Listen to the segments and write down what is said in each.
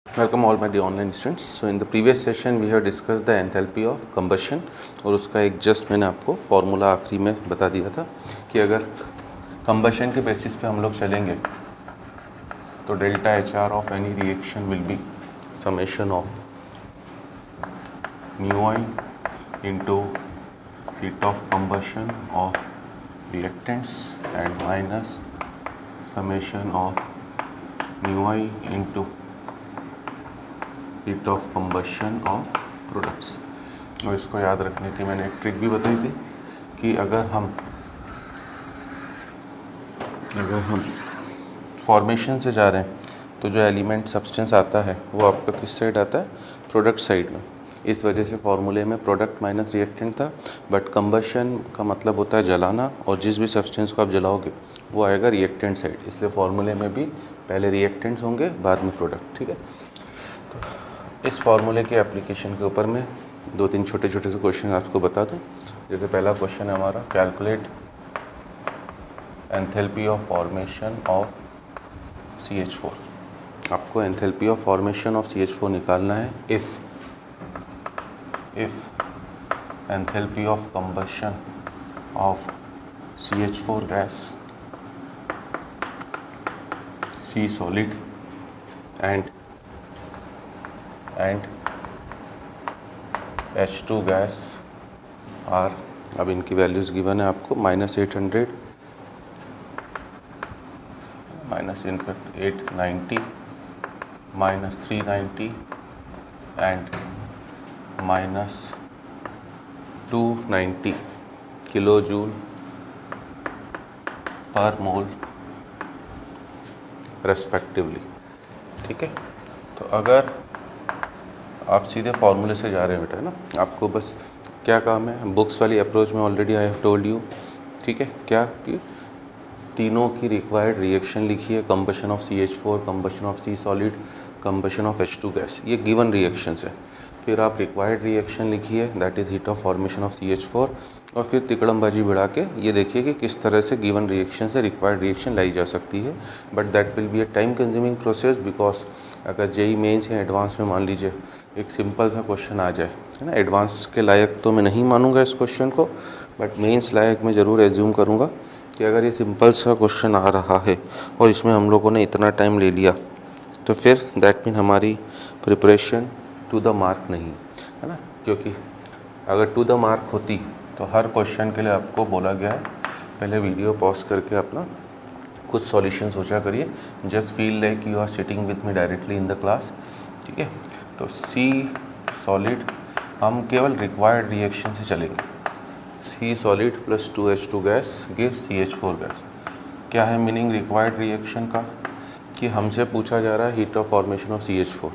Welcome all my dear online students. So in the previous session we have discussed the enthalpy of combustion और उसका एक just मैंने आपको formula आखिरी में बता दिया था कि अगर कंबशन के बेसिस पे हम लोग चलेंगे तो delta H R of any reaction will be summation of mu I into heat of combustion of reactants and minus summation of mu I into heat of combustion of products. और इसको याद रखने की मैंने एक ट्रिक भी बताई थी कि अगर हम फॉर्मेशन से जा रहे हैं तो जो एलिमेंट सब्सटेंस आता है वो आपका किस साइड आता है, प्रोडक्ट साइड में। इस वजह से फॉर्मूले में प्रोडक्ट माइनस रिएक्टेंट था, बट कंबशन का मतलब होता है जलाना, और जिस भी सब्सटेंस को आप जलाओगे वो आएगा रिएक्टेंट साइड, इसलिए फॉर्मूले में भी पहले रिएक्टेंट्स होंगे बाद में प्रोडक्ट। ठीक है, इस फार्मूले के एप्लीकेशन के ऊपर मैं दो तीन छोटे छोटे से क्वेश्चन आपको बता दूं। जैसे पहला क्वेश्चन है हमारा, calculate enthalpy of formation of CH4। आपको enthalpy of formation of CH4 निकालना है if enthalpy of combustion of CH4 gas, C solid and H2 gas are, अब इनकी वैल्यूज़ गिवन है आपको -800, -890, -390 and -290 kilo joule per mole respectively. ठीक है, तो अगर आप सीधे फार्मूले से जा रहे हैं बेटा, है ना, आपको बस क्या काम है, बुक्स वाली अप्रोच में already I have told you. ठीक है, क्या कि तीनों की रिक्वायर्ड रिएक्शन लिखिए, combustion of CH4, combustion of C solid, combustion of H2 gas, ये गिवन रिएक्शंस है। फिर आप रिक्वायर्ड रिएक्शन लिखिए, that is heat of formation of CH4, और फिर तिकड़मबाजी बढ़ा के ये देखिए कि किस तरह से गिवन रिएक्शन से रिक्वायर्ड रिएक्शन लाई जा सकती है। But that will be a time consuming process, because अगर JEE मेंस या एडवांस में मान लीजिए एक सिंपल सा क्वेश्चन आ जाए, है ना, एडवांस के लायक तो मैं नहीं मानूंगा इस क्वेश्चन को, बट मेंस लायक मैं ज़रूर एज्यूम करूंगा कि अगर ये सिंपल सा क्वेश्चन आ रहा है और इसमें हम लोगों ने इतना टाइम ले लिया तो फिर दैट मीन हमारी प्रिपरेशन टू द मार्क नहीं, है ना। क्योंकि अगर टू द मार्क होती तो हर क्वेश्चन के लिए आपको बोला गया है पहले वीडियो पॉज करके अपना कुछ सॉल्यूशन सोचा करिए, just feel like you are sitting with me directly in the class. ठीक है, तो C सॉलिड हम केवल रिक्वायर्ड रिएक्शन से चलेंगे, C solid plus 2H2 gas gives CH4 gas. क्या है मीनिंग रिक्वायर्ड रिएक्शन का, कि हमसे पूछा जा रहा है heat of formation of CH4,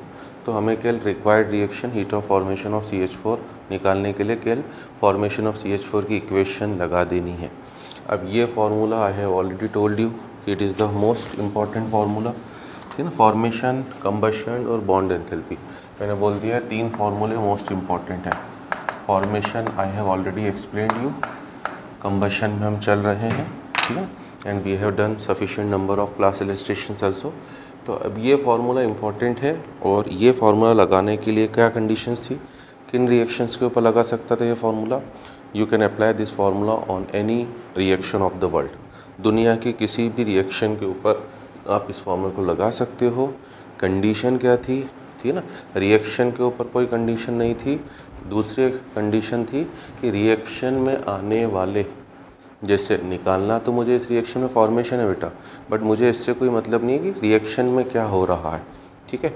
तो हमें केवल required reaction heat of formation of CH4 निकालने के लिए केवल फॉर्मेशन ऑफ CH4 की इक्वेशन लगा देनी है। अब ये formula I have already told you, it is the most important formula. ठीक है ना, फॉर्मेशन, कंबशन और बॉन्ड एंथैल्पी, मैंने बोल दिया है तीन फार्मूले मोस्ट इम्पॉर्टेंट हैं। Formation I have already explained you, combustion में हम चल रहे हैं, ठीक है, and we have done sufficient number of class illustrations also. तो अब ये फार्मूला इम्पॉर्टेंट है, और ये फार्मूला लगाने के लिए क्या कंडीशंस थी, किन रिएक्शंस के ऊपर लगा सकता था ये formula. You can apply this formula on any reaction of the world, दुनिया की किसी भी रिएक्शन के ऊपर आप इस फार्मूला को लगा सकते हो। कंडीशन क्या थी, थी ना, रिएक्शन के ऊपर कोई कंडीशन नहीं थी। दूसरी कंडीशन थी कि रिएक्शन में आने वाले, जैसे निकालना तो मुझे इस रिएक्शन में फॉर्मेशन है बेटा, बट मुझे इससे कोई मतलब नहीं है कि रिएक्शन में क्या हो रहा है। ठीक है,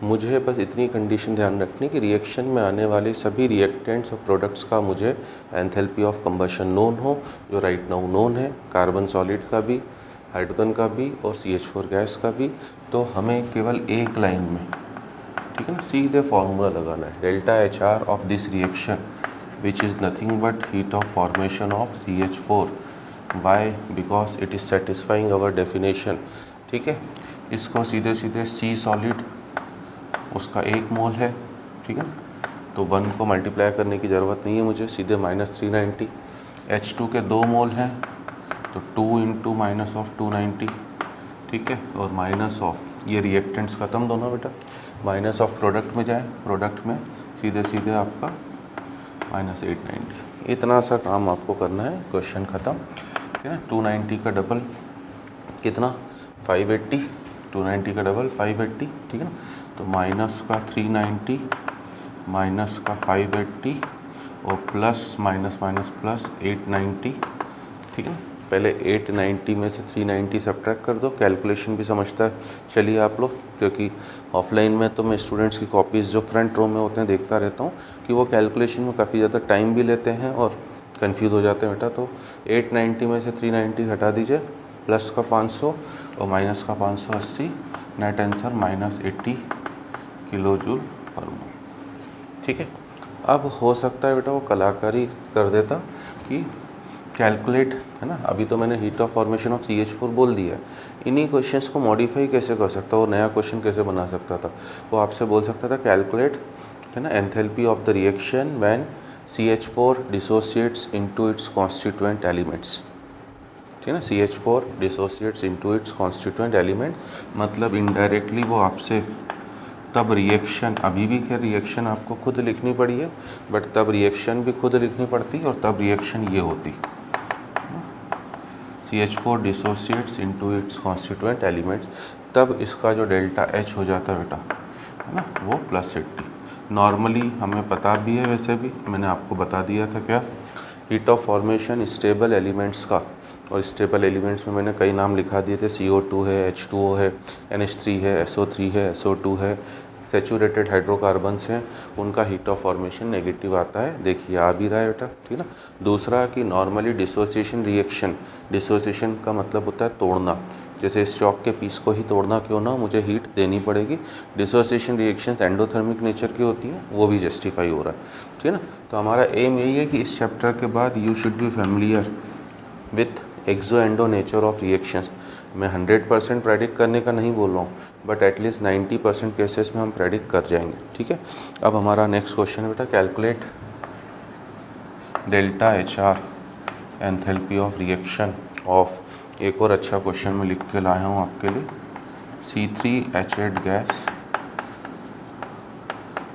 मुझे बस इतनी कंडीशन ध्यान रखनी कि रिएक्शन में आने वाले सभी रिएक्टेंट्स और प्रोडक्ट्स का मुझे एंथैल्पी ऑफ कंबशन नोन हो, जो राइट नाउ नोन है, कार्बन सॉलिड का भी, हाइड्रोजन का भी और CH4 गैस का भी। तो हमें केवल एक लाइन में, ठीक है ना, सीधे फार्मूला लगाना है, delta H R of this reaction which is nothing but heat of formation of CH4 by because it is satisfying our definition। ठीक है, इसको सीधे सीधे C सॉलिड उसका 1 मोल है, ठीक है, तो 1 को मल्टीप्लाई करने की ज़रूरत नहीं है मुझे, सीधे -390। H2 के 2 मोल हैं तो 2 इंटू -290, ठीक है, और माइनस ऑफ ये रिएक्टेंट्स ख़त्म दोनों बेटा, माइनस ऑफ प्रोडक्ट में जाए, प्रोडक्ट में सीधे सीधे आपका -890। इतना सा काम आपको करना है, क्वेश्चन ख़त्म। ठीक है ना। 290 का डबल कितना 580, 290 का डबल 580, ठीक है ना। तो माइनस का 390 माइनस का 580 और प्लस माइनस माइनस प्लस 890, ठीक है ना। पहले 890 में से 390 सब्ट्रैक्ट कर दो, कैलकुलेशन भी समझता है चलिए आप लोग, क्योंकि ऑफलाइन में तो मैं स्टूडेंट्स की कॉपीज़ जो फ्रंट रो में होते हैं देखता रहता हूँ कि वो कैलकुलेशन में काफ़ी ज़्यादा टाइम भी लेते हैं और कंफ्यूज हो जाते हैं बेटा। तो 890 में से 390 हटा दीजिए, प्लस का 500 और माइनस का 580, net answer -80 kilo joule per मोल। ठीक है। अब हो सकता है बेटा वो कलाकारी कर देता कि कैलकुलेट, है ना। अभी तो मैंने heat of formation of CH4 बोल दिया है, इन्हीं क्वेश्चंस को मॉडिफाई कैसे कर सकता, वो नया क्वेश्चन कैसे बना सकता था। वो आपसे बोल सकता था कैलकुलेट, है ना, enthalpy of the reaction when CH4 dissociates into its constituent elements. ठीक है ना, CH4 dissociates into its constituent element, मतलब इनडायरेक्टली वो आपसे तब रिएक्शन, अभी भी क्या रिएक्शन आपको खुद लिखनी पड़ी है, बट तब रिएक्शन भी खुद लिखनी पड़ती और तब रिएक्शन ये होती, CH4 dissociates into its constituent elements, तब इसका जो डेल्टा H हो जाता है बेटा, है ना, वो +80। नॉर्मली हमें पता भी है, वैसे भी मैंने आपको बता दिया था क्या, heat of formation stable elements का, और स्टेबल एलिमेंट्स में मैंने कई नाम लिखा दिए थे, CO2 है, H2O है, NH3 है, SO3 है, SO2 है, सेचूरेटेड हाइड्रोकार्बन्स हैं, उनका हीट ऑफ फॉर्मेशन नेगेटिव आता है। देखिए आ भी रहा है बेटा, ठीक है ना। दूसरा कि नॉर्मली डिसोसिएशन रिएक्शन, डिसोसिएशन का मतलब होता है तोड़ना, जैसे इस चॉक के पीस को ही तोड़ना क्यों ना, मुझे हीट देनी पड़ेगी। डिसोसिएशन रिएक्शंस एंडोथर्मिक नेचर की होती हैं, वो भी जस्टिफाई हो रहा है, ठीक है ना। तो हमारा एम यही है कि इस चैप्टर के बाद you should be familiar with exo endo nature of reactions. मैं 100% प्रेडिक्ट करने का नहीं बोल रहा हूँ, बट एटलीस्ट 90% केसेस में हम प्रेडिक्ट कर जाएंगे, ठीक है। अब हमारा नेक्स्ट क्वेश्चन है बेटा, calculate delta HR enthalpy of reaction of, एक और अच्छा क्वेश्चन मैं लिख के लाया हूँ आपके लिए, C3H8 gas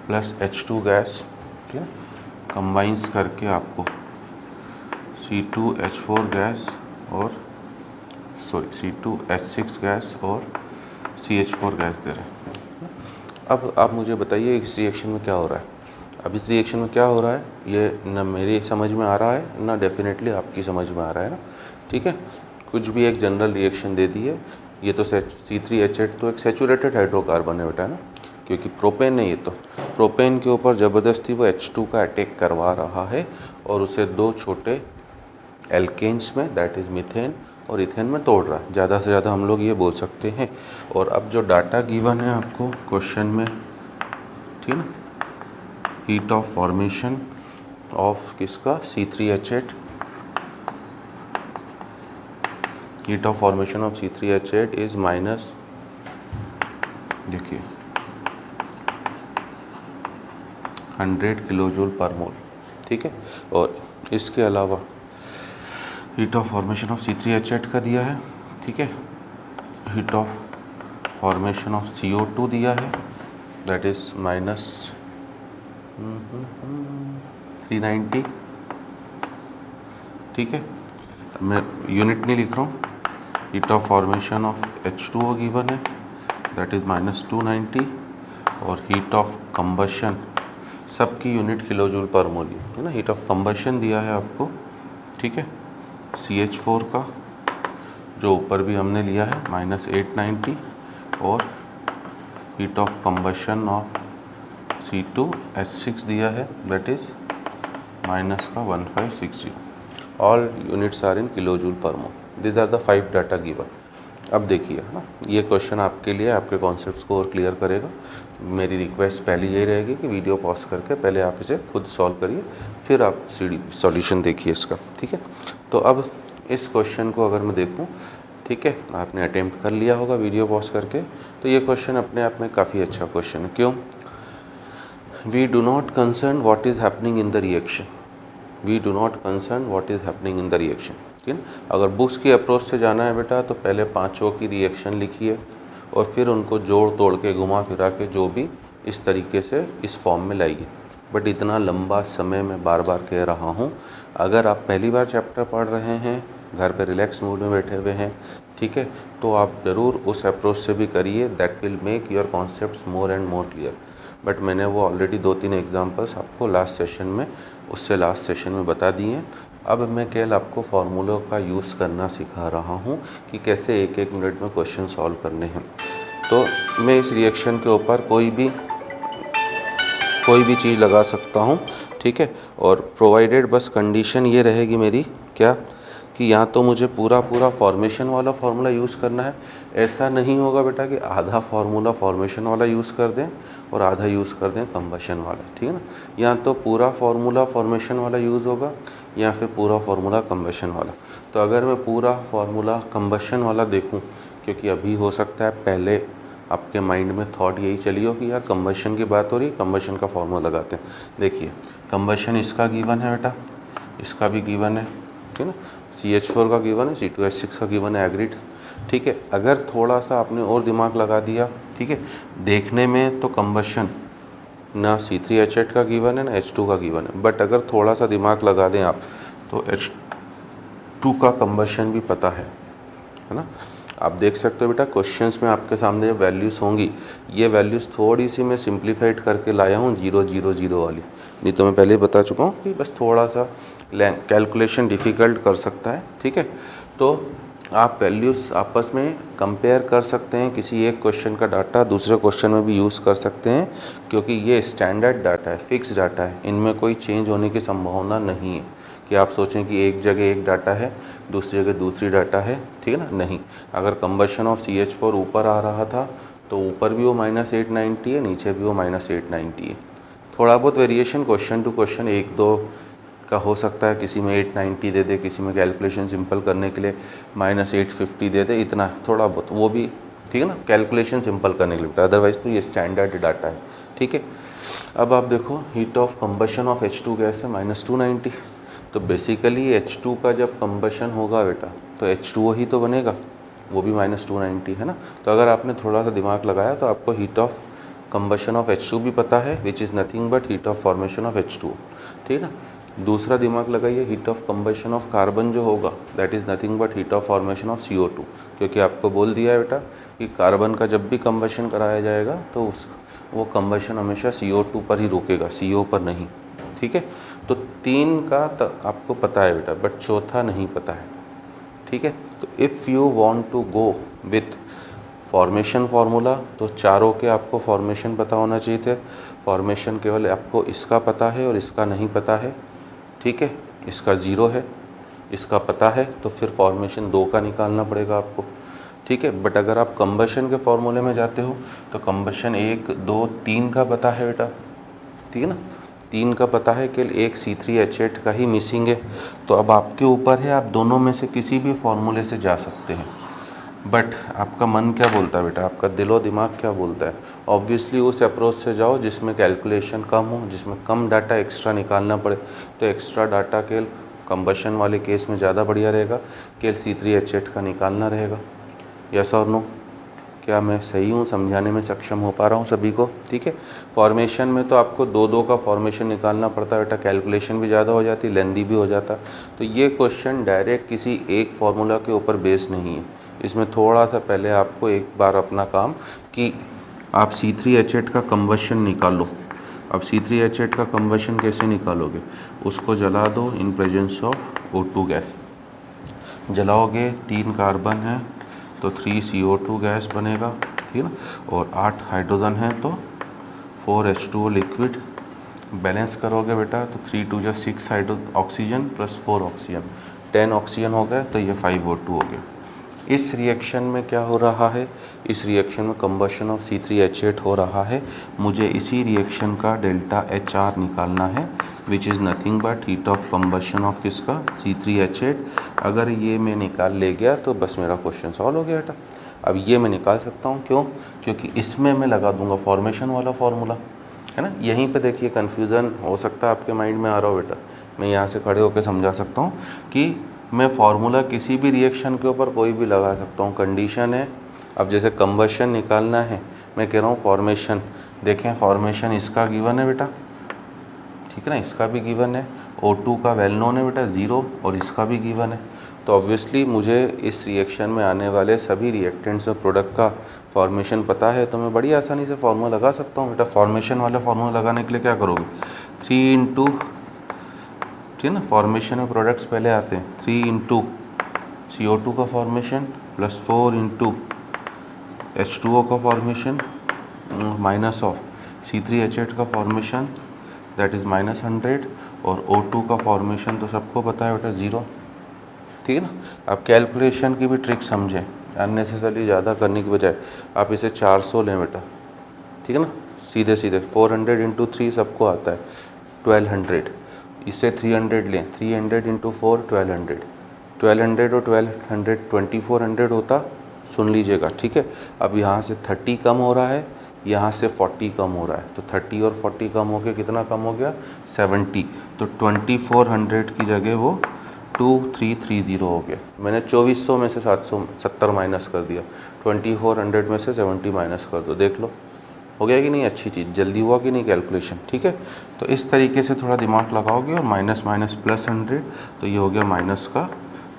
plus H2 gas, ठीक है, कंबाइंस करके आपको C2H4 गैस और C2H6 गैस और CH4 गैस दे रहे हैं। अब आप मुझे बताइए इस रिएक्शन में क्या हो रहा है। अब इस रिएक्शन में क्या हो रहा है, ये ना मेरी समझ में आ रहा है ना डेफिनेटली आपकी समझ में आ रहा है ना, ठीक है। कुछ भी एक जनरल रिएक्शन दे दी है, ये तो C3H8 तो एक सेचूरेटेड हाइड्रोकार्बन है बेटा ना, क्योंकि प्रोपेन है, ये तो प्रोपेन के ऊपर ज़बरदस्ती वो H2 का अटैक करवा रहा है और उसे दो छोटे एल्केन्स में, दैट इज़ मीथेन और इथेन में तोड़ रहा है। ज़्यादा से ज़्यादा हम लोग ये बोल सकते हैं। और अब जो डाटा गिवन है आपको क्वेश्चन में, ठीक है ना, हीट ऑफ फॉर्मेशन ऑफ किसका, C3H8, heat of formation of C3H8 is minus, देखिए 100 किलो जूल पर मोल, ठीक है। और इसके अलावा heat of formation of C3H8 का दिया है, ठीक है। Heat of formation of CO2 दिया है, दैट इज -390, ठीक है। मैं यूनिट नहीं लिख रहा हूँ। Heat of formation of H2O given है, दैट इज -290, और हीट ऑफ कंबशन, सबकी यूनिट किलो जूल पर मोल है ना। हीट ऑफ कंबशन दिया है आपको, ठीक है, CH4 का, जो ऊपर भी हमने लिया है -890, और heat of combustion of C2H6 दिया है, that is -1560। All units are in kilo joule per mole. This are the 5 data given. अब देखिए, है ना, ये क्वेश्चन आपके लिए आपके कॉन्सेप्ट्स को और क्लियर करेगा। मेरी रिक्वेस्ट पहले यही रहेगी कि वीडियो पॉज करके पहले आप इसे खुद सॉल्व करिए, फिर आप सॉल्यूशन देखिए इसका, ठीक है। तो अब इस क्वेश्चन को अगर मैं देखूं, ठीक है, आपने अटेम्प्ट कर लिया होगा वीडियो पॉज करके, तो ये क्वेश्चन अपने आप में काफ़ी अच्छा क्वेश्चन है। क्यों? We do not concern what is happening in the reaction, we do not concern what is happening in the reaction, ठीक है। अगर बुक्स की अप्रोच से जाना है बेटा, तो पहले 5 की रिएक्शन लिखिए, और फिर उनको जोड़ तोड़ के घुमा फिरा के जो भी इस तरीके से इस फॉर्म में लाइए। बट इतना लंबा समय मैं बार बार कह रहा हूँ, अगर आप पहली बार चैप्टर पढ़ रहे हैं, घर पे रिलैक्स मूड में बैठे हुए हैं, ठीक है, तो आप ज़रूर उस अप्रोच से भी करिए। That will make your concepts more and more clear. But मैंने वो ऑलरेडी 2-3 एग्जांपल्स आपको लास्ट सेशन में बता दिए हैं। अब मैं केवल आपको फार्मूलों का यूज़ करना सिखा रहा हूँ कि कैसे 1-1 मिनट में क्वेश्चन सॉल्व करने हैं। तो मैं इस रिएक्शन के ऊपर कोई भी चीज़ लगा सकता हूँ, ठीक है। और प्रोवाइडेड बस कंडीशन ये रहेगी मेरी क्या, कि यहाँ तो मुझे पूरा फॉर्मेशन वाला फार्मूला यूज़ करना है। ऐसा नहीं होगा बेटा कि आधा फार्मूला फॉर्मेशन वाला यूज़ कर दें और आधा यूज़ कर दें कंबशन वाला, ठीक है ना। यहाँ तो पूरा फार्मूला फॉर्मेशन वाला यूज़ होगा या फिर पूरा फार्मूला कंबशन वाला। तो अगर मैं पूरा फार्मूला कंबशन वाला देखूँ, क्योंकि अभी हो सकता है पहले आपके माइंड में थॉट यही चली हो कि यार कंबशन की बात हो रही है, कंबशन का फार्मूला लगाते हैं। देखिए कंबशन इसका गिवन है बेटा, इसका भी गिवन है, ठीक है ना। CH4 का गिवन है, C2H6 का गिवन है, एग्रीड, ठीक है। अगर थोड़ा सा आपने और दिमाग लगा दिया, ठीक है, देखने में तो कंबशन ना C3H8 का गिवन है ना H2 का गिवन है, बट अगर थोड़ा सा दिमाग लगा दें आप तो H2 का कंबशन भी पता है ना। आप देख सकते हो बेटा क्वेश्चंस में आपके सामने जो वैल्यूज़ होंगी, ये वैल्यूज़ थोड़ी सी मैं सिंप्लीफाइड करके लाया हूँ 0 0 0 वाली, नहीं तो मैं पहले ही बता चुका हूँ कि बस थोड़ा सा कैलकुलेशन डिफ़िकल्ट कर सकता है, ठीक है। तो आप वैल्यूज़ आपस में कंपेयर कर सकते हैं, किसी एक क्वेश्चन का डाटा दूसरे क्वेश्चन में भी यूज़ कर सकते हैं, क्योंकि ये स्टैंडर्ड डाटा है, फिक्स डाटा है, इनमें कोई चेंज होने की संभावना नहीं है कि आप सोचें कि एक जगह एक डाटा है दूसरी जगह दूसरी डाटा है, ठीक है ना। नहीं, अगर कंबशन ऑफ CH4 ऊपर आ रहा था तो ऊपर भी वो -890 है, नीचे भी वो -890 है। थोड़ा बहुत वेरिएशन क्वेश्चन टू क्वेश्चन 1-2 का हो सकता है, किसी में 890 दे दे, किसी में कैलकुलेशन सिंपल करने के लिए -850 दे दे, इतना थोड़ा बहुत वो भी, ठीक है ना, कैलकुलेशन सिंपल करने के लिए। अदरवाइज़ तो ये स्टैंडर्ड डाटा है, ठीक है। अब आप देखो heat of combustion of H2 gas है -290, तो बेसिकली H2 का जब कंबशन होगा बेटा तो H2O ही तो बनेगा, वो भी -290 है ना। तो अगर आपने थोड़ा सा दिमाग लगाया तो आपको heat of combustion of H2 भी पता है, which is nothing but heat of formation of H2, ठीक है ना। दूसरा दिमाग लगाइए, heat of combustion of carbon जो होगा that is nothing but heat of formation of CO2, क्योंकि आपको बोल दिया है बेटा कि कार्बन का जब भी कंबशन कराया जाएगा तो वो कंबशन हमेशा CO2 पर ही रुकेगा, CO पर नहीं, ठीक है। तो 3 का आपको पता है बेटा, बट चौथा नहीं पता है, ठीक है। तो if you want to go with formation formula तो चारों के आपको फॉर्मेशन पता होना चाहिए थे। फॉर्मेशन केवल आपको इसका पता है और इसका नहीं पता है, ठीक है। इसका 0 है, इसका पता है, तो फिर फॉर्मेशन 2 का निकालना पड़ेगा आपको, ठीक है। बट अगर आप कंबशन के फॉर्मूले में जाते हो तो कंबशन 1 2 3 का पता है बेटा, ठीक है ना। 3 का पता है कि एक C3H8 का ही मिसिंग है। तो अब आपके ऊपर है, आप दोनों में से किसी भी फॉर्मूले से जा सकते हैं। बट आपका मन क्या बोलता है बेटा, आपका दिलो दिमाग क्या बोलता है? ऑब्वियसली उस अप्रोच से जाओ जिसमें कैलकुलेशन कम हो, जिसमें कम डाटा एक्स्ट्रा निकालना पड़े। तो एक्स्ट्रा डाटा के कंबशन वाले केस में ज़्यादा बढ़िया रहेगा कि C3H8 का निकालना रहेगा। यस और नो? क्या मैं सही हूँ, समझाने में सक्षम हो पा रहा हूँ सभी को? ठीक है। फॉर्मेशन में तो आपको 2-2 का फॉर्मेशन निकालना पड़ता है बेटा, कैलकुलेशन भी ज़्यादा हो जाती, लेंदी भी हो जाता। तो ये क्वेश्चन डायरेक्ट किसी एक फार्मूला के ऊपर बेस नहीं है। इसमें थोड़ा सा पहले आपको एक बार अपना काम कि आप C3H8 का कंबशन निकालो। अब C3H8 का कंबशन कैसे निकालोगे? उसको जला दो in presence of O2 gas. जलाओगे 3 कार्बन है तो 3 CO2 गैस बनेगा, ठीक है ना। और 8 हाइड्रोजन है तो 4 H2O लिक्विड। बैलेंस करोगे बेटा तो 3 2 जा 6 ऑक्सीजन प्लस 4 ऑक्सीजन, 10 ऑक्सीजन हो गए तो ये 5 O2 हो गया। इस रिएक्शन में क्या हो रहा है? इस रिएक्शन में कंबशन ऑफ C3H8 हो रहा है। मुझे इसी रिएक्शन का डेल्टा HR निकालना है, which is nothing but heat of combustion of किसका? C3H8। अगर ये मैं निकाल ले गया तो बस मेरा क्वेश्चन सॉल्व हो गया बेटा। अब ये मैं निकाल सकता हूँ, क्यों? क्योंकि इसमें मैं लगा दूंगा फॉर्मेशन वाला फार्मूला, है ना। यहीं पे देखिए कन्फ्यूज़न हो सकता है आपके माइंड में आ रहा हो बेटा, मैं यहाँ से खड़े होकर समझा सकता हूँ कि मैं फार्मूला किसी भी रिएक्शन के ऊपर कोई भी लगा सकता हूँ। कंडीशन है अब जैसे कंबशन निकालना है, मैं कह रहा हूँ फॉर्मेशन, देखें फॉर्मेशन इसका गिवन है बेटा, ठीक है ना, इसका भी गिवन है, O2 का वेल नोन है बेटा 0 और इसका भी गिवन है। तो ऑब्वियसली मुझे इस रिएक्शन में आने वाले सभी रिएक्टेंट्स और प्रोडक्ट का फॉर्मेशन पता है, तो मैं बड़ी आसानी से फार्मूला लगा सकता हूँ बेटा। फॉर्मेशन वाला फार्मूला लगाने के लिए क्या करोगे, 3 इंटू, ठीक है ना, फॉर्मेशन में प्रोडक्ट्स पहले आते हैं, 3 इंटू CO2 का फॉर्मेशन प्लस 4 इंटू H2O का फॉर्मेशन माइनस ऑफ C3H8 का फॉर्मेशन दैट इज़ -100 और O2 का फॉर्मेशन तो सबको पता है बेटा 0, ठीक है ना। अब कैलकुलेशन की भी ट्रिक समझें, अननेसेसरली ज़्यादा करने की बजाय आप इसे 400 लें बेटा, ठीक है ना, सीधे सीधे 400 इंटू 3 सबको आता है 1200, इसे 300 लें, 300 इंटू 4 1200, 1200 और 1200 2400 होता, सुन लीजिएगा, ठीक है। अब यहाँ से 30 कम हो रहा है, यहाँ से 40 कम हो रहा है, तो 30 और 40 कम हो गया, कितना कम हो गया 70, तो 2400 की जगह वो 2330 हो गया। मैंने 2400 में से 770 माइनस कर दिया, 2400 में से 70 माइनस कर दो, देख लो हो गया कि नहीं, अच्छी चीज़, जल्दी हुआ कि नहीं कैलकुलेशन, ठीक है। तो इस तरीके से थोड़ा दिमाग लगाओगे और माइनस माइनस प्लस 100, तो ये हो गया माइनस का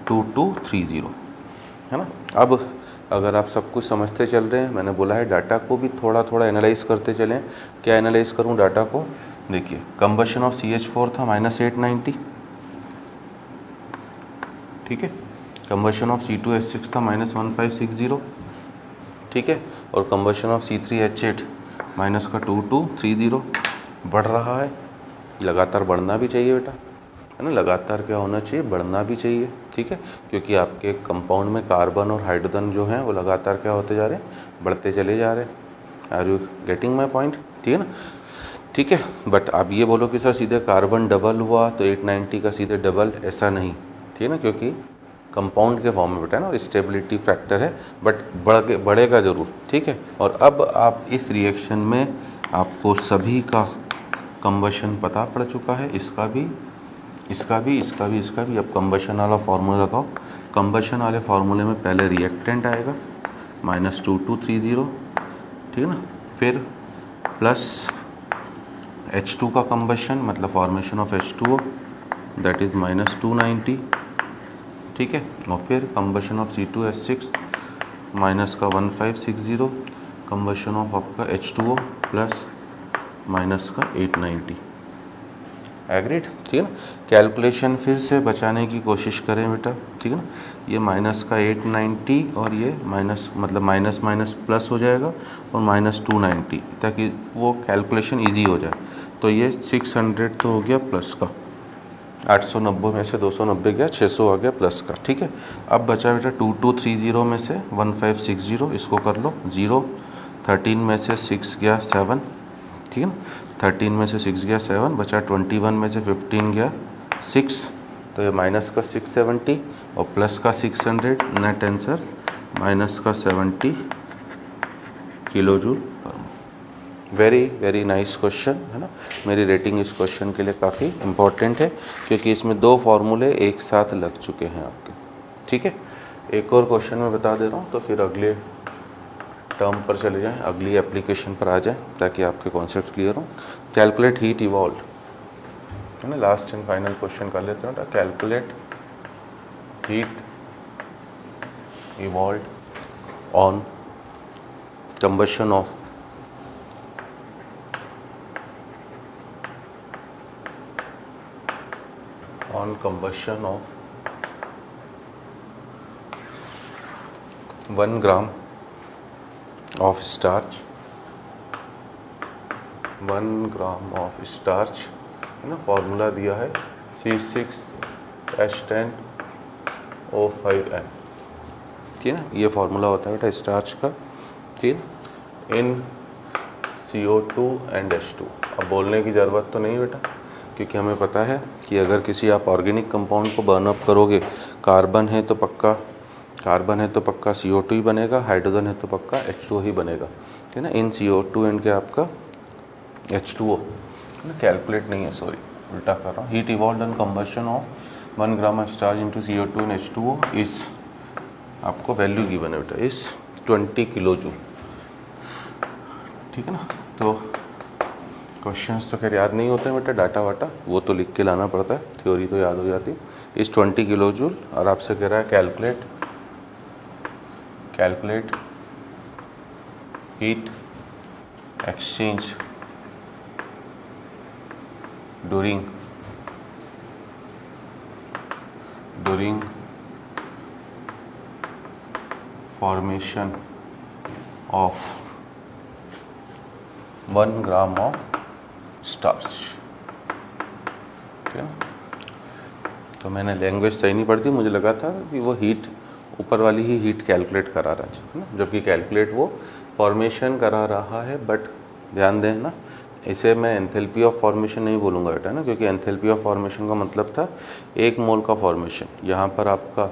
2230, है ना। अब अगर आप सब कुछ समझते चल रहे हैं, मैंने बोला है डाटा को भी थोड़ा थोड़ा एनालाइज करते चलें। क्या एनालाइज करूं डाटा को, देखिए कंबशन ऑफ CH4 था -890, ठीक है, कंबशन ऑफ C2H6 था -1560, ठीक है, और कंबशन ऑफ C3H8 माइनस का 2230 बढ़ रहा है, लगातार बढ़ना भी चाहिए बेटा, है ना, लगातार क्या होना चाहिए, बढ़ना भी चाहिए, ठीक है, क्योंकि आपके कंपाउंड में कार्बन और हाइड्रोजन जो हैं वो लगातार क्या होते जा रहे हैं, बढ़ते चले जा रहे हैं। Are you getting my point, ठीक है ना, ठीक है। बट आप ये बोलो कि सर सीधे कार्बन डबल हुआ तो 890 का सीधे डबल, ऐसा नहीं, ठीक है ना, क्योंकि कंपाउंड के फॉर्म में बेटा ना, और स्टेबिलिटी फैक्टर है, बट बढ़ेगा ज़रूर, ठीक है। और अब आप इस रिएक्शन में आपको सभी का कंबशन पता पड़ चुका है, इसका भी, इसका भी, इसका भी, इसका भी। अब कंबशन वाला फार्मूला लगाओ, कंबशन वाले फार्मूले में पहले रिएक्टेंट आएगा -2230, ठीक है ना, फिर प्लस H2 का कंबशन मतलब formation of H2O that is -290, ठीक है, और फिर कंबशन ऑफ C2H6 माइनस का 1560, कंबशन ऑफ आपका H2O प्लस माइनस का 890, एग्रीड, ठीक है ना। कैलकुलेशन फिर से बचाने की कोशिश करें बेटा, ठीक है ना, ये माइनस का 890 और ये माइनस मतलब माइनस माइनस प्लस हो जाएगा और -290, ताकि वो कैलकुलेशन इजी हो जाए। तो ये 600 तो हो गया प्लस का, 890 में से 290 गया, 600 आ गया प्लस का, ठीक है। अब बचा बेटा 2230 में से 1560, इसको कर लो 0, 13 में से 6 गया 7, ठीक है ना, 13 में से 6 गया 7, बचा 21 में से 15 गया 6, तो ये माइनस का 670 और प्लस का 600, नेट आंसर माइनस का 70 kilo joule. Very very nice question, है ना। मेरी रेटिंग इस क्वेश्चन के लिए काफ़ी इम्पोर्टेंट है, क्योंकि इसमें 2 फार्मूले एक साथ लग चुके हैं आपके, ठीक है। एक और क्वेश्चन मैं बता दे रहा हूँ, तो फिर अगले टर्म पर चले जाएं, अगली एप्लीकेशन पर आ जाएं, ताकि आपके कॉन्सेप्ट क्लियर हों। कैलकुलेट हीट इवॉल्व, है ना, लास्ट एंड फाइनल क्वेश्चन कर लेते हैं। Calculate heat evolve on combustion of combustion of 1 gram of starch, 1 gram of starch, है ना। फॉर्मूला दिया है C6H10O5N, ठीक है ना, ये फार्मूला होता है बेटा स्टार्च का, ठीक, इन CO2 एंड H2। अब बोलने की ज़रूरत तो नहीं बेटा, क्योंकि हमें पता है कि अगर किसी आप ऑर्गेनिक कंपाउंड को बर्न अप करोगे, कार्बन है तो पक्का CO2 ही बनेगा, हाइड्रोजन है तो पक्का H2O ही बनेगा, ठीक है ना। इन CO2 एंड के आपका H2O, है ना, कैलकुलेट नहीं है, सॉरी उल्टा कर रहा हूँ। Heat evolved on combustion of 1 gram of starch into CO2 and H2O इस, आपको वैल्यू गिवन है बेटा, इस 20 किलो जूल, ठीक है ना। तो क्वेश्चंस तो खैर याद नहीं होते हैं बेटा, डाटा वाटा वो तो लिख के लाना पड़ता है, थ्योरी तो याद हो जाती है। इस 20 किलो जूल और आपसे कह रहा है calculate heat exchange during formation of 1 gram of starch, ठीक है ना। तो मैंने लैंग्वेज सही नहीं पढ़ती, मुझे लगा था कि वो हीट ऊपर वाली ही हीट कैलकुलेट करा रहा है ना, जबकि कैलकुलेट वो फॉर्मेशन करा रहा है। बट ध्यान दें ना, इसे मैं एंथैल्पी ऑफ फॉर्मेशन नहीं बोलूँगा बेटा ना, क्योंकि एंथैल्पी ऑफ फॉर्मेशन का मतलब था 1 मोल का फॉर्मेशन, यहाँ पर आपका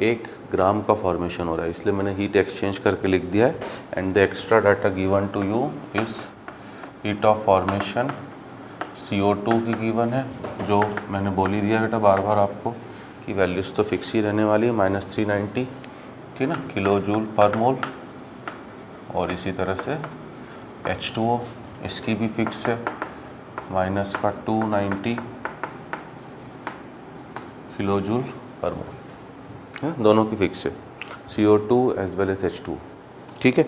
1 ग्राम का फॉर्मेशन हो रहा है, इसलिए मैंने हीट एक्सचेंज करके लिख दिया है। And the extra data given to you is heat of formation CO2 की गिवन है, जो मैंने बोल ही दिया बेटा बार बार आपको कि वैल्यूज़ तो फिक्स ही रहने वाली है, -390, ठीक ना, किलो जूल पर मोल। और इसी तरह से H2O इसकी भी फिक्स है, -290 किलो जूल पर मोल, है दोनों की फिक्स है, CO2 as well as H2O, ठीक है।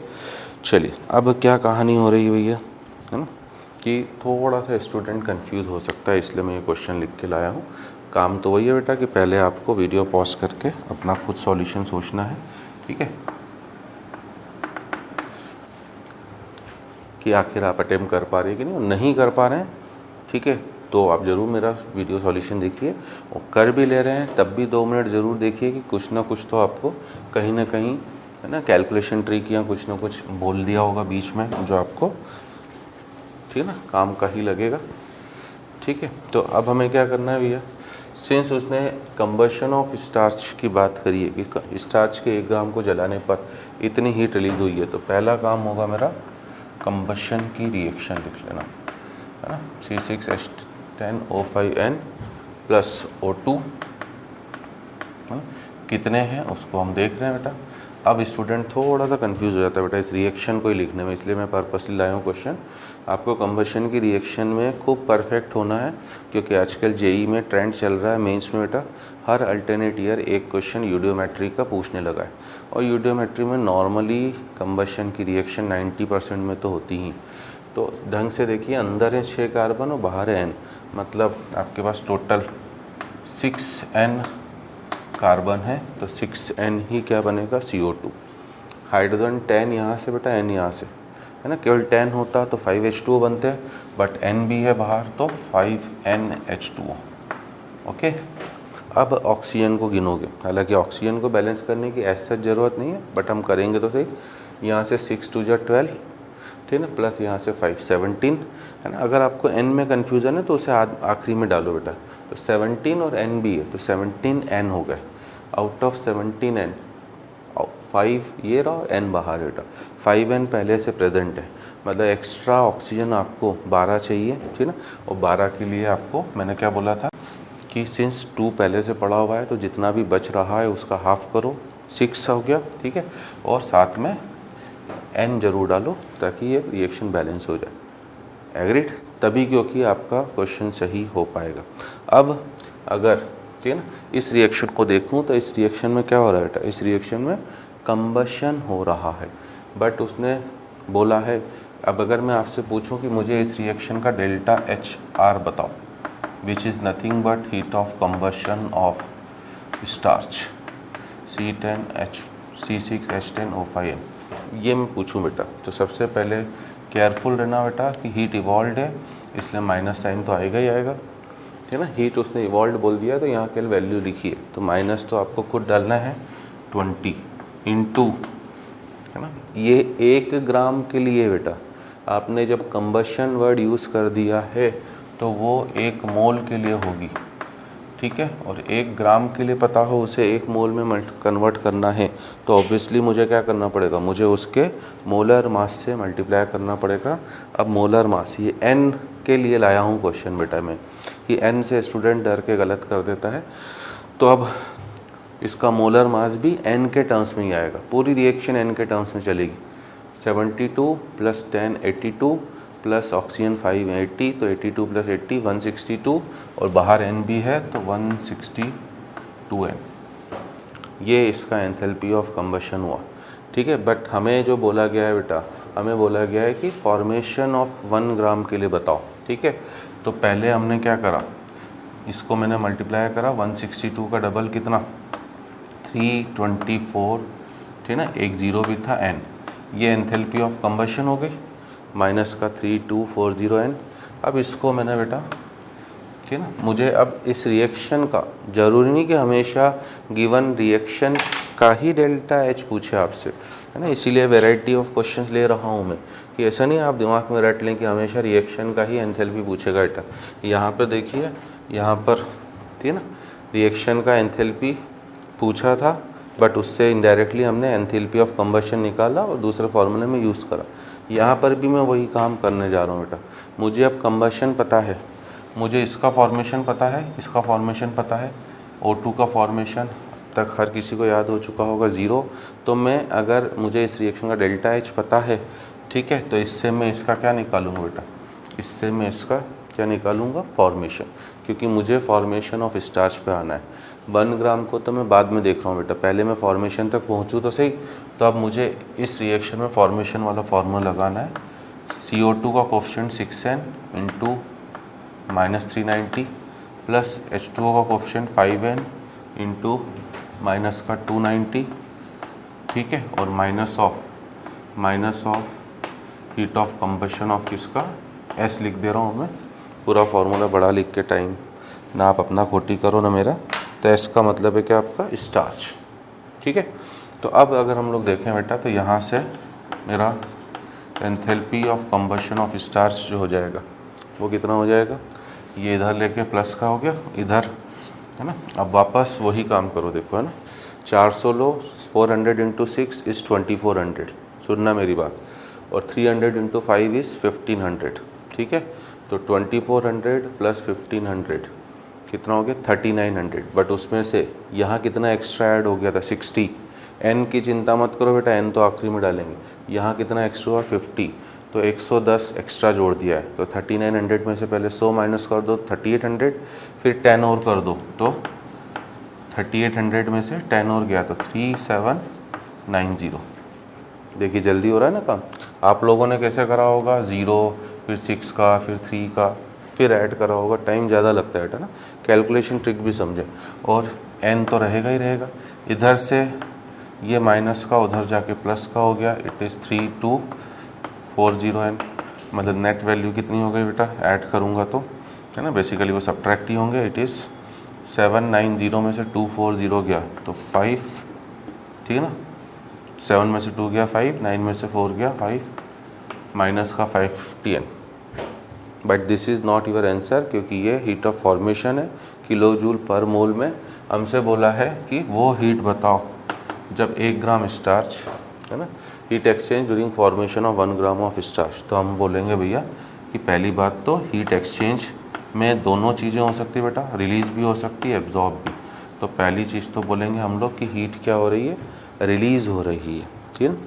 चलिए अब क्या कहानी हो रही है भैया, है ना, कि थोड़ा सा स्टूडेंट कंफ्यूज हो सकता है, इसलिए मैं ये क्वेश्चन लिख के लाया हूँ। काम तो वही है बेटा कि पहले आपको वीडियो पॉज करके अपना खुद सॉल्यूशन सोचना है, ठीक है, कि आखिर आप अटेम्प्ट कर पा रहे हैं कि नहीं, और नहीं कर पा रहे हैं, ठीक है, तो आप ज़रूर मेरा वीडियो सॉल्यूशन देखिए, और कर भी ले रहे हैं तब भी 2 मिनट ज़रूर देखिए कि कुछ ना कुछ तो आपको कहीं ना कहीं, है ना, कैलकुलेशन ट्रिक या कुछ ना कुछ बोल दिया होगा बीच में जो आपको, ठीक है ना, काम का ही लगेगा, ठीक है। तो अब हमें क्या करना है भैया, सिंस उसने कंबशन ऑफ स्टार्च की बात करी है कि स्टार्च के 1 ग्राम को जलाने पर इतनी हीट रिलीज हुई है, तो पहला काम होगा मेरा कंबशन की रिएक्शन लिख लेना, है ना, C6H10O5N प्लस O2, कितने हैं उसको हम देख रहे हैं बेटा। अब स्टूडेंट थोड़ा सा कंफ्यूज हो जाता है बेटा इस रिएक्शन को ही लिखने में, इसलिए मैं पर्पसली लाया हूँ क्वेश्चन। आपको कंबशन की रिएक्शन में खूब परफेक्ट होना है, क्योंकि आजकल जेई में ट्रेंड चल रहा है मेंस में बेटा, हर अल्टरनेट ईयर एक क्वेश्चन यूडियोमेट्री का पूछने लगा है, और यूडियोमेट्री में नॉर्मली कंबशन की रिएक्शन 90% में तो होती ही। तो ढंग से देखिए, अंदर है 6 कार्बन और बाहर है N, मतलब आपके पास टोटल 6N कार्बन है, तो 6N ही क्या बनेगा, CO2। हाइड्रोजन 10 यहाँ से बेटा, N यहाँ से, है ना, केवल 10 होता तो 5H2O बनते हैं, बट N भी है बाहर तो 5NH2O, ओके। अब ऑक्सीजन को गिनोगे, हालांकि ऑक्सीजन को बैलेंस करने की ऐसा ज़रूरत नहीं है, बट हम करेंगे तो सही। यहाँ से 6 2 12, ठीक है ना, प्लस यहाँ से 5 17, है ना। अगर आपको N में कन्फ्यूज़न है तो उसे आखिरी में डालो बेटा, तो 17 और N भी है, तो 17N हो गए। आउट ऑफ 17N 5 ये रहा, N बाहर बेटा, 5N पहले से प्रेजेंट है, मतलब एक्स्ट्रा ऑक्सीजन आपको 12 चाहिए, ठीक है ना। और 12 के लिए आपको मैंने क्या बोला था कि सिंस 2 पहले से पड़ा हुआ है, तो जितना भी बच रहा है उसका हाफ करो, 6 हो गया, ठीक है, और साथ में N जरूर डालो ताकि ये रिएक्शन बैलेंस हो जाए, एग्रीड, तभी क्योंकि आपका क्वेश्चन सही हो पाएगा। अब अगर, ठीक है ना, इस रिएक्शन को देखूं तो इस रिएक्शन में क्या हो रहा है बेटा, इस रिएक्शन में कंबशन हो रहा है, बट उसने बोला है, अब अगर मैं आपसे पूछूं कि मुझे इस रिएक्शन का डेल्टा HR बताओ, which is nothing but heat of combustion of starch C6H10O5N, ये मैं पूछूं बेटा, तो सबसे पहले केयरफुल रहना बेटा कि हीट इवॉल्व है, इसलिए माइनस साइन तो आएगा ही आएगा, है ना। हीट उसने इवॉल्व बोल दिया तो यहाँ के वैल्यू लिखिए, तो माइनस तो आपको खुद डालना है 20 इंटू, है ना, ये 1 ग्राम के लिए बेटा, आपने जब कंबशन वर्ड यूज़ कर दिया है तो वो 1 मोल के लिए होगी, ठीक है, और 1 ग्राम के लिए पता हो उसे 1 मोल में कन्वर्ट करना है, तो ऑब्वियसली मुझे क्या करना पड़ेगा, मुझे उसके मोलर मास से मल्टीप्लाई करना पड़ेगा। अब मोलर मास, ये N के लिए लाया हूँ क्वेश्चन बेटा मैं, कि N से स्टूडेंट डर के गलत कर देता है, तो अब इसका मोलर मास भी n के टर्म्स में ही आएगा, पूरी रिएक्शन n के टर्म्स में चलेगी। 72 प्लस 10 82 प्लस ऑक्सीजन 5 80, तो 82 प्लस 80 162, और बाहर n भी है तो 162n। ये इसका एंथैल्पी ऑफ कंबशन हुआ, ठीक है। बट हमें जो बोला गया है बेटा, हमें बोला गया है कि फॉर्मेशन ऑफ 1 ग्राम के लिए बताओ, ठीक है। तो पहले हमने क्या करा, इसको मैंने मल्टीप्लाई करा, 162 का डबल कितना 324, ठीक ना, एक ज़ीरो भी था n, ये एंथैल्पी ऑफ कंबशन हो गई, माइनस का 3240n। अब इसको मैंने बेटा, ठीक है ना, मुझे अब इस रिएक्शन का ज़रूरी नहीं कि हमेशा गिवन रिएक्शन का ही डेल्टा एच पूछे आपसे, है ना, इसीलिए वैरायटी ऑफ क्वेश्चंस ले रहा हूँ मैं, कि ऐसा नहीं आप दिमाग में रट लें कि हमेशा रिएक्शन का ही एंथैल्पी पूछेगा बेटा। यहाँ पर देखिए, यहाँ पर ठीक है ना, रिएक्शन का एंथैल्पी पूछा था, बट उससे इनडायरेक्टली हमने एंथैल्पी ऑफ कंबशन निकाला और दूसरे फार्मूले में यूज़ करा। यहाँ पर भी मैं वही काम करने जा रहा हूँ बेटा। मुझे अब कंबशन पता है, मुझे इसका फॉर्मेशन पता है, इसका फॉर्मेशन पता है, O2 का फॉर्मेशन तक हर किसी को याद हो चुका होगा 0। तो मैं, अगर मुझे इस रिएक्शन का डेल्टा एच पता है, ठीक है, तो इससे मैं इसका क्या निकालूंगा बेटा, इससे मैं इसका क्या निकालूंगा, फॉर्मेशन, क्योंकि मुझे फॉर्मेशन ऑफ स्टार्च पे आना है। 1 ग्राम को तो मैं बाद में देख रहा हूँ बेटा, पहले मैं फॉर्मेशन तक पहुँचूँ तो सही। तो अब मुझे इस रिएक्शन में फॉर्मेशन वाला फार्मूला लगाना है। CO2 का coefficient 6n into -390 plus H2O का कोफिशिएंट 5n इंटू माइनस का 290, ठीक है, और minus of heat of combustion of किसका, S लिख दे रहा हूँ मैं, पूरा फार्मूला बड़ा लिख के टाइम ना आप अपना खोटी करो ना मेरा। तो S का मतलब है क्या आपका, स्टार्च, ठीक है। तो अब अगर हम लोग देखें बेटा, तो यहाँ से मेरा enthalpy of combustion of starch जो हो जाएगा वो कितना हो जाएगा, ये इधर लेके प्लस का हो गया इधर, है ना। अब वापस वही काम करो, देखो, है ना, 400 लो, 400 इंटू 6 इज़ 2400, सुनना मेरी बात, और 300 इंटू 5 इज़ 1500, ठीक है। तो 2400 प्लस 1500 कितना हो गया, 3900। बट उसमें से यहाँ कितना एक्स्ट्रा ऐड हो गया था, 60। n की चिंता मत करो बेटा, n तो आखिरी में डालेंगे। यहाँ कितना एक्स्ट्रा हुआ, 50, तो 110 एक्स्ट्रा जोड़ दिया है। तो 3900 में से पहले 100 माइनस कर दो, 3800, फिर 10 और कर दो, तो 3800 में से 10 और गया तो 3790। देखिए जल्दी हो रहा है ना काम। आप लोगों ने कैसे करा होगा, 0 फिर 6 का फिर 3 का फिर ऐड करा होगा, टाइम ज़्यादा लगता है ना, कैलकुलेशन ट्रिक भी समझे। और n तो रहेगा ही रहेगा, इधर से ये माइनस का उधर जाके प्लस का हो गया, इट इज़ 3240n। मतलब नेट वैल्यू कितनी हो गई बेटा, ऐड करूँगा तो, है ना, बेसिकली वो सब्ट्रैक्ट ही होंगे। इट इज़ 790 में से 240 गया तो 5, ठीक है ना, 7 में से 2 गया 5, 9 में से 4 गया 5, माइनस का 550n। But this is not your answer, क्योंकि ये हीट ऑफ फॉर्मेशन है किलो जूल पर मोल में। हमसे बोला है कि वो हीट बताओ जब 1 ग्राम स्टार्च, है ना, heat exchange during formation of 1 gram of starch. तो हम बोलेंगे भैया कि पहली बात तो हीट एक्सचेंज में दोनों चीज़ें हो सकती है बेटा, रिलीज़ भी हो सकती है, एब्जॉर्ब भी। तो पहली चीज़ तो बोलेंगे हम लोग कि हीट क्या हो रही है, रिलीज़ हो रही है, ठीक है।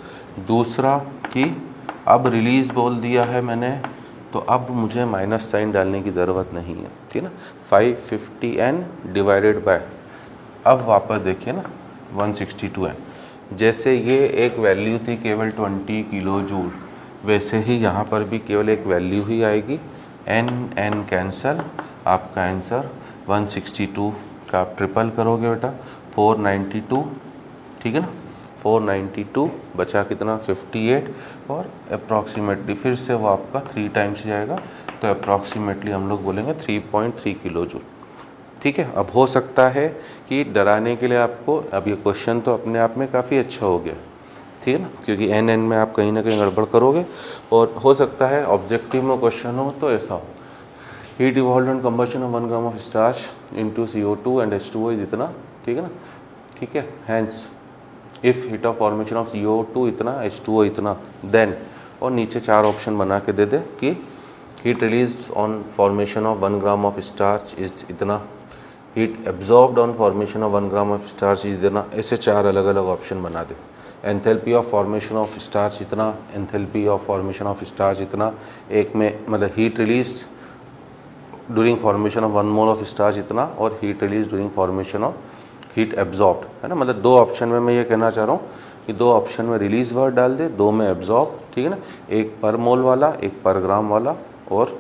दूसरा कि अब रिलीज़ बोल दिया है मैंने, तो अब मुझे माइनस साइन डालने की ज़रूरत नहीं है, ठीक है ना। 550n डिवाइडेड बाय, अब वापस देखिए ना, 162n। जैसे ये एक वैल्यू थी केवल 20 किलो जूल, वैसे ही यहाँ पर भी केवल एक वैल्यू ही आएगी, n कैंसल, आपका आंसर 162 का आप ट्रिपल करोगे बेटा 492, ठीक है ना, 492 बचा कितना 58, और अप्रॉक्सीमेटली फिर से वो आपका 3 टाइम्स जाएगा, तो अप्रॉक्सीमेटली हम लोग बोलेंगे 3.3 किलो जूल, ठीक है। अब हो सकता है कि डराने के लिए आपको, अब ये क्वेश्चन तो अपने आप में काफ़ी अच्छा हो गया, ठीक है ना, क्योंकि n में आप कहीं ना कहीं गड़बड़ करोगे, और हो सकता है ऑब्जेक्टिव में क्वेश्चन हो तो ऐसा हो, heat evolve and combustion of 1 gram of starch into CO2 and H2O is इतना, ठीक है ना, ठीक है। Hence if heat of formation of CO2 इतना, H2O इतना, देन, और नीचे 4 ऑप्शन बना के दे दे कि heat release on formation of 1 gram of starch is इतना, heat absorbed on formation of 1 gram of starch is देना, ऐसे 4 अलग अलग ऑप्शन बना दे। Enthalpy of formation of starch इतना, enthalpy of formation of starch इतना, एक में मतलब heat release during formation of 1 mole of starch इतना, और heat release during formation of heat absorbed, है ना। मतलब 2 ऑप्शन में मैं ये कहना चाह रहा हूँ कि 2 ऑप्शन में रिलीज वर्ड डाल दे, 2 में एब्जॉर्ब, ठीक है ना। एक पर मोल वाला, एक पर ग्राम वाला, और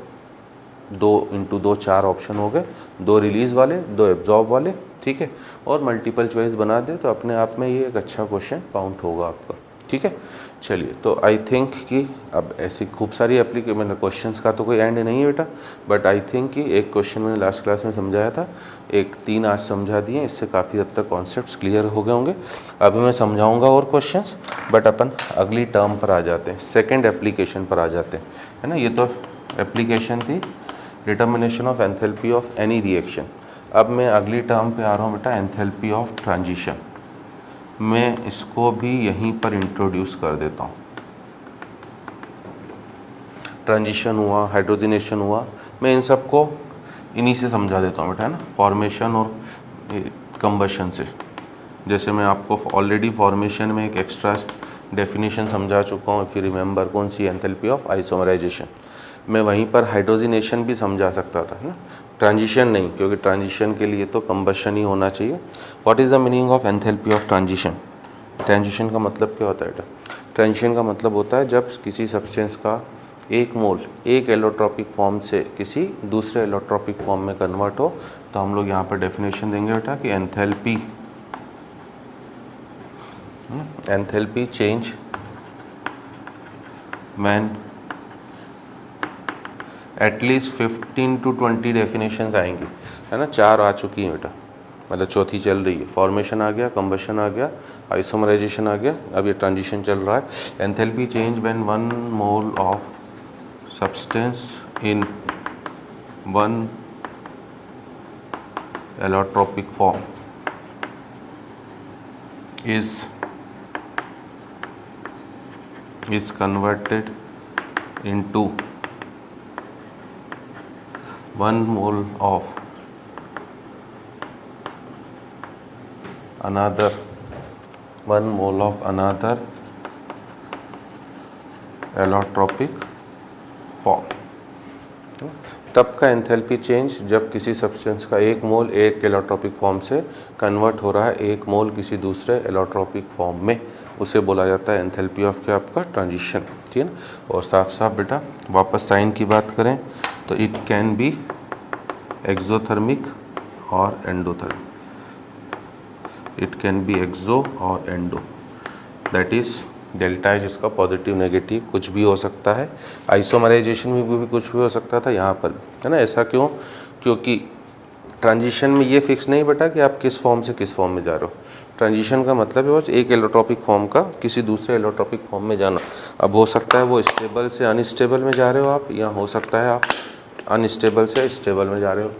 2 × 2 4 ऑप्शन हो गए, 2 रिलीज़ वाले, 2 एब्जॉर्ब वाले, ठीक है। और मल्टीपल चॉइस बना दे तो अपने आप में ये एक अच्छा क्वेश्चन काउंट होगा आपका, ठीक है। चलिए, तो आई थिंक कि अब ऐसी खूब सारी मतलब क्वेश्चंस का तो कोई एंड नहीं है बेटा, बट आई थिंक कि एक क्वेश्चन मैंने लास्ट क्लास में समझाया था, एक 3 आज समझा दिए, इससे काफ़ी हद तक कॉन्सेप्ट्स क्लियर हो गए होंगे। अभी मैं समझाऊंगा और क्वेश्चंस, बट अपन अगली टर्म पर आ जाते हैं, सेकेंड एप्लीकेशन पर आ जाते हैं, है ना। ये तो एप्लीकेशन थी determination of enthalpy of any reaction. अब मैं अगली टर्म पे आ रहा हूँ बेटा, एंथैल्पी ऑफ ट्रांजिशन। मैं इसको भी यहीं पर इंट्रोड्यूस कर देता हूँ। ट्रांजिशन हुआ, हाइड्रोजनेशन हुआ, मैं इन सबको इन्हीं से समझा देता हूँ बेटा, है ना, फॉर्मेशन और कंबशन से। जैसे मैं आपको ऑलरेडी फॉर्मेशन में एक एक्स्ट्रा डेफिनेशन समझा चुका हूँ, इफ यू रिमेंबर, कौन सी, एंथैल्पी ऑफ आइसोमराइजेशन। मैं वहीं पर हाइड्रोजनेशन भी समझा सकता था, है ना, ट्रांजिशन नहीं, क्योंकि ट्रांजिशन के लिए तो कंबशन ही होना चाहिए। What is the meaning of enthalpy of transition? Transition का मतलब क्या होता है बेटा? ट्रांजिशन का मतलब होता है जब किसी सब्सटेंस का 1 मोल एक एलोट्रॉपिक फॉर्म से किसी दूसरे एलोट्रॉपिक फॉर्म में कन्वर्ट हो, तो हम लोग यहाँ पर डेफिनेशन देंगे बेटा कि enthalpy change when at least 15 to 20 definitions आएंगी, है ना। 4 आ चुकी हैं बेटा, मतलब चौथी चल रही है। फॉर्मेशन आ गया, कंबशन आ गया, आइसोमराइजेशन आ गया, अब ये ट्रांजिशन चल रहा है। Enthalpy change when 1 mole of substance in 1 allotropic form is converted into 1 mole of another allotropic form. तब का एंथैल्पी चेंज जब किसी सब्सटेंस का 1 मोल एक एलोट्रॉपिक फॉर्म से कन्वर्ट हो रहा है 1 मोल किसी दूसरे एलोट्रॉपिक फॉर्म में, उसे बोला जाता है एंथैल्पी ऑफ क्या, आपका ट्रांजिशन, ठीक है ना। और साफ साफ बेटा वापस साइन की बात करें तो इट कैन बी एक्सोथर्मिक और एंडोथर्मिक, इट कैन बी एक्सो और एंडो, दैट इज़ डेल्टा है जिसका पॉजिटिव नेगेटिव कुछ भी हो सकता है। आइसोमराइजेशन में भी कुछ भी हो सकता था, यहाँ पर, है ना। ऐसा क्यों? क्योंकि ट्रांजिशन में ये फिक्स नहीं बेटा कि आप किस फॉर्म से किस फॉर्म में जा रहे हो। ट्रांजिशन का मतलब है बस एक एलोट्रॉपिक फॉर्म का किसी दूसरे एलोट्रॉपिक फॉर्म में जाना। अब हो सकता है वो स्टेबल से अनस्टेबल में जा रहे हो आप, या हो सकता है आप अनस्टेबल से स्टेबल में जा रहे हो।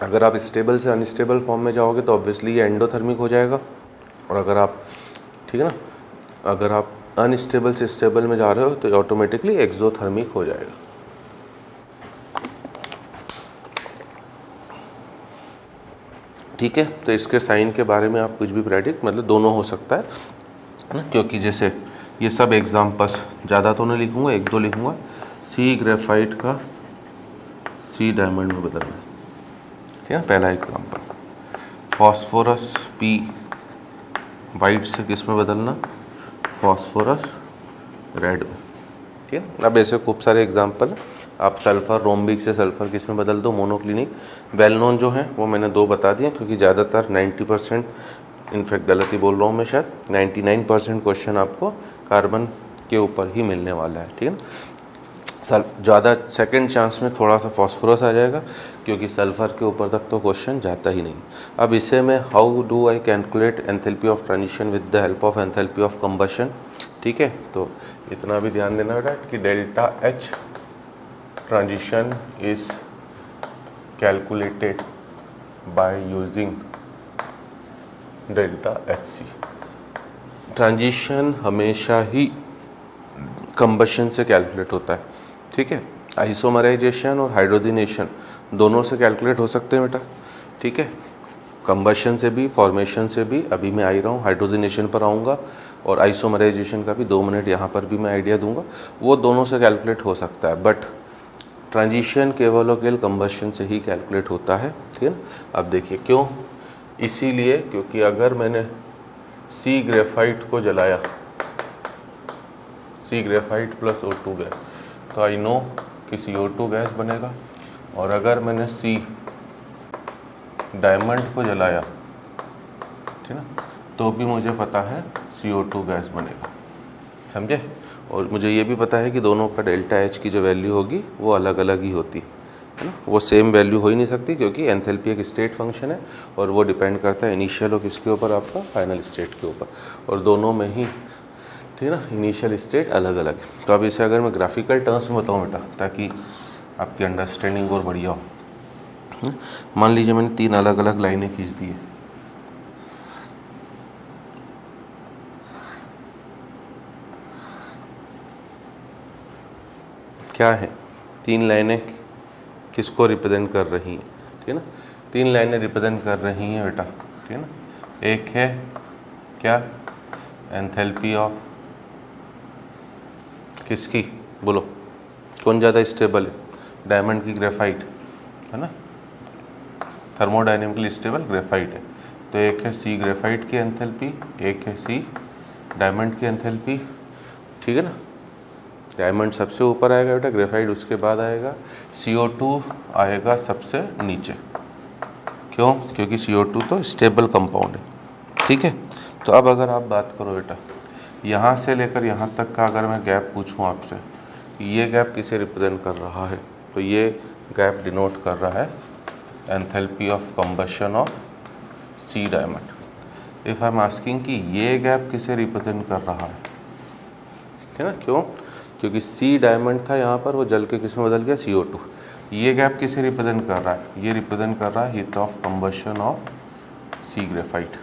अगर आप स्टेबल से अनस्टेबल फॉर्म में जाओगे तो ऑब्वियसली ये एंडोथर्मिक हो जाएगा, और अगर आप, ठीक है ना, अगर आप अनस्टेबल से स्टेबल में जा रहे हो तो ऑटोमेटिकली एक्सोथर्मिक हो जाएगा। ठीक है, तो इसके साइन के बारे में आप कुछ भी प्रेडिक्ट, मतलब दोनों हो सकता है ना, क्योंकि जैसे ये सब एग्जाम्पल्स ज़्यादा तो नहीं लिखूँगा, 1-2 लिखूँगा। सी ग्रेफाइट का सी डायमंड में बदलना, ठीक है, पहला एग्जाम्पल। फॉस्फोरस पी वाइट से किस में बदलना, फॉस्फोरस रेड में, ठीक है। अब ऐसे खूब सारे एग्जाम्पल हैं। आप सल्फ़र रोम्बिक से सल्फ़र किस में बदल दो, मोनोक्लिनिक। वेल नोन जो हैं वो मैंने 2 बता दिए, क्योंकि ज़्यादातर 90%, इनफैक्ट गलती बोल रहा हूँ मैं, शायद 99% क्वेश्चन आपको कार्बन के ऊपर ही मिलने वाला है, ठीक है ना। ज़्यादा सेकंड चांस में थोड़ा सा फॉस्फोरस आ जाएगा, क्योंकि सल्फ़र के ऊपर तक तो क्वेश्चन जाता ही नहीं। अब इसे मैं how do I calculate enthalpy of transition with the help of enthalpy of combustion, ठीक है। तो इतना भी ध्यान देना बेटा कि delta H transition is calculated by using delta H C. Transition हमेशा ही कंबशन से कैलकुलेट होता है, ठीक है। आइसोमराइजेशन और हाइड्रोजनेशन दोनों से कैलकुलेट हो सकते हैं बेटा, ठीक है। कंबशन से भी, फॉर्मेशन से भी, अभी मैं आ ही रहा हूँ, हाइड्रोजनेशन पर आऊँगा, और आइसोमराइजेशन का भी 2 मिनट यहाँ पर भी मैं आइडिया दूंगा, वो दोनों से कैलकुलेट हो सकता है, बट ट्रांजिशन केवल और केवल कंबशन से ही कैलकुलेट होता है, ठीक है ना। अब देखिए क्यों, इसीलिए क्योंकि अगर मैंने सी ग्रेफाइट को जलाया, सी ग्रेफाइट प्लस O2 गैस, तो आई नो कि CO2 गैस बनेगा, और अगर मैंने सी डायमंड को जलाया, ठीक ना, तो भी मुझे पता है CO2 गैस बनेगा, समझे। और मुझे ये भी पता है कि दोनों का डेल्टा एच की जो वैल्यू होगी वो अलग अलग ही होती है ना, वो सेम वैल्यू हो ही नहीं सकती, क्योंकि एंथैल्पी एक स्टेट फंक्शन है और वो डिपेंड करता है इनिशियल और किसके ऊपर, आपका फाइनल स्टेट के ऊपर, और दोनों में ही, ठीक है ना, इनिशियल स्टेट अलग अलग है। तो अब इसे अगर मैं ग्राफिकल टर्म्स में बताऊँ बेटा, ताकि आपकी अंडरस्टैंडिंग और बढ़िया हो। मान लीजिए मैंने 3 अलग अलग लाइनें खींच दी है, क्या है, 3 लाइनें किसको रिप्रेजेंट कर रही हैं, ठीक है ना, 3 लाइनें रिप्रेजेंट कर रही हैं बेटा, ठीक है ना। एक है क्या, एंथैल्पी ऑफ किसकी, बोलो कौन ज़्यादा स्टेबल है, डायमंड की ग्रेफाइट, है ना, थर्मोडायनेमिकली स्टेबल ग्रेफाइट है। तो एक है सी ग्रेफाइट की एंथैल्पी, एक है सी डायमंड की एंथैल्पी, ठीक है ना। डायमंड सबसे ऊपर आएगा बेटा, ग्रेफाइट उसके बाद आएगा, CO2 आएगा सबसे नीचे, क्यों, क्योंकि CO2 तो स्टेबल कंपाउंड है, ठीक है। तो अब अगर आप बात करो बेटा, यहाँ से लेकर यहाँ तक का अगर मैं गैप पूछूँ आपसे, ये गैप किसे रिप्रेजेंट कर रहा है, तो ये गैप डिनोट कर रहा है enthalpy of combustion of C diamond. If I am asking कि ये गैप किसे रिप्रेजेंट कर रहा है ना, क्यों, क्योंकि सी डायमंड था यहाँ पर, वो जल के किस में बदल गया, CO2। ये गैप किसे रिप्रेजेंट कर रहा है, ये रिप्रेजेंट कर रहा है heat of combustion of C graphite,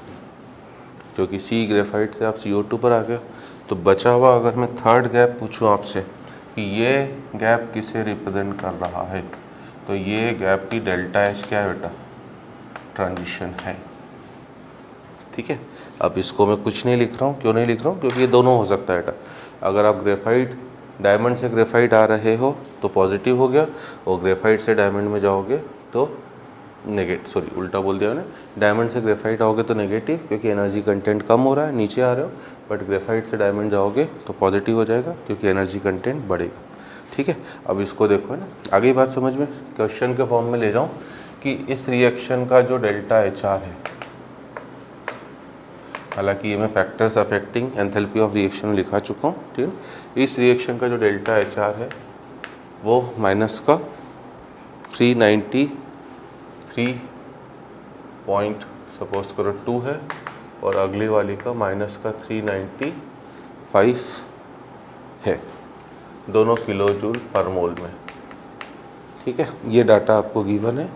क्योंकि सी ग्रेफाइट से आप CO2 पर आ गए। तो बचा हुआ अगर मैं थर्ड गैप पूछूं आपसे कि ये गैप किसे रिप्रेजेंट कर रहा है, तो ये गैप की डेल्टा एच क्या है बेटा, ट्रांजिशन है, ठीक है। अब इसको मैं कुछ नहीं लिख रहा हूँ, क्यों नहीं लिख रहा हूँ, क्योंकि ये दोनों हो सकता है बेटा। अगर आप ग्रेफाइट, डायमंड से ग्रेफाइट आ रहे हो तो पॉजिटिव हो गया, और ग्रेफाइट से डायमंड में जाओगे तो उल्टा बोल दिया मैंने, डायमंड से ग्रेफाइट आओगे तो नेगेटिव, क्योंकि एनर्जी कंटेंट कम हो रहा है, नीचे आ रहे हो, बट ग्रेफाइट से डायमंड जाओगे तो पॉजिटिव हो जाएगा, क्योंकि एनर्जी कंटेंट बढ़ेगा, ठीक है। अब इसको देखो है ना, आगे बात समझ में, क्वेश्चन के फॉर्म में ले जाऊँ कि इस रिएक्शन का जो डेल्टा HR है, हालांकि ये मैं factors affecting enthalpy of reaction में लिखा चुका हूँ, ठीक है। इस रिएक्शन का जो डेल्टा HR है वो माइनस का 393 पॉइंट सपोज करो 2 है, और अगली वाली का माइनस का 395 है, दोनों किलो जूल पर मोल में, ठीक है। ये डाटा आपको गिवन है।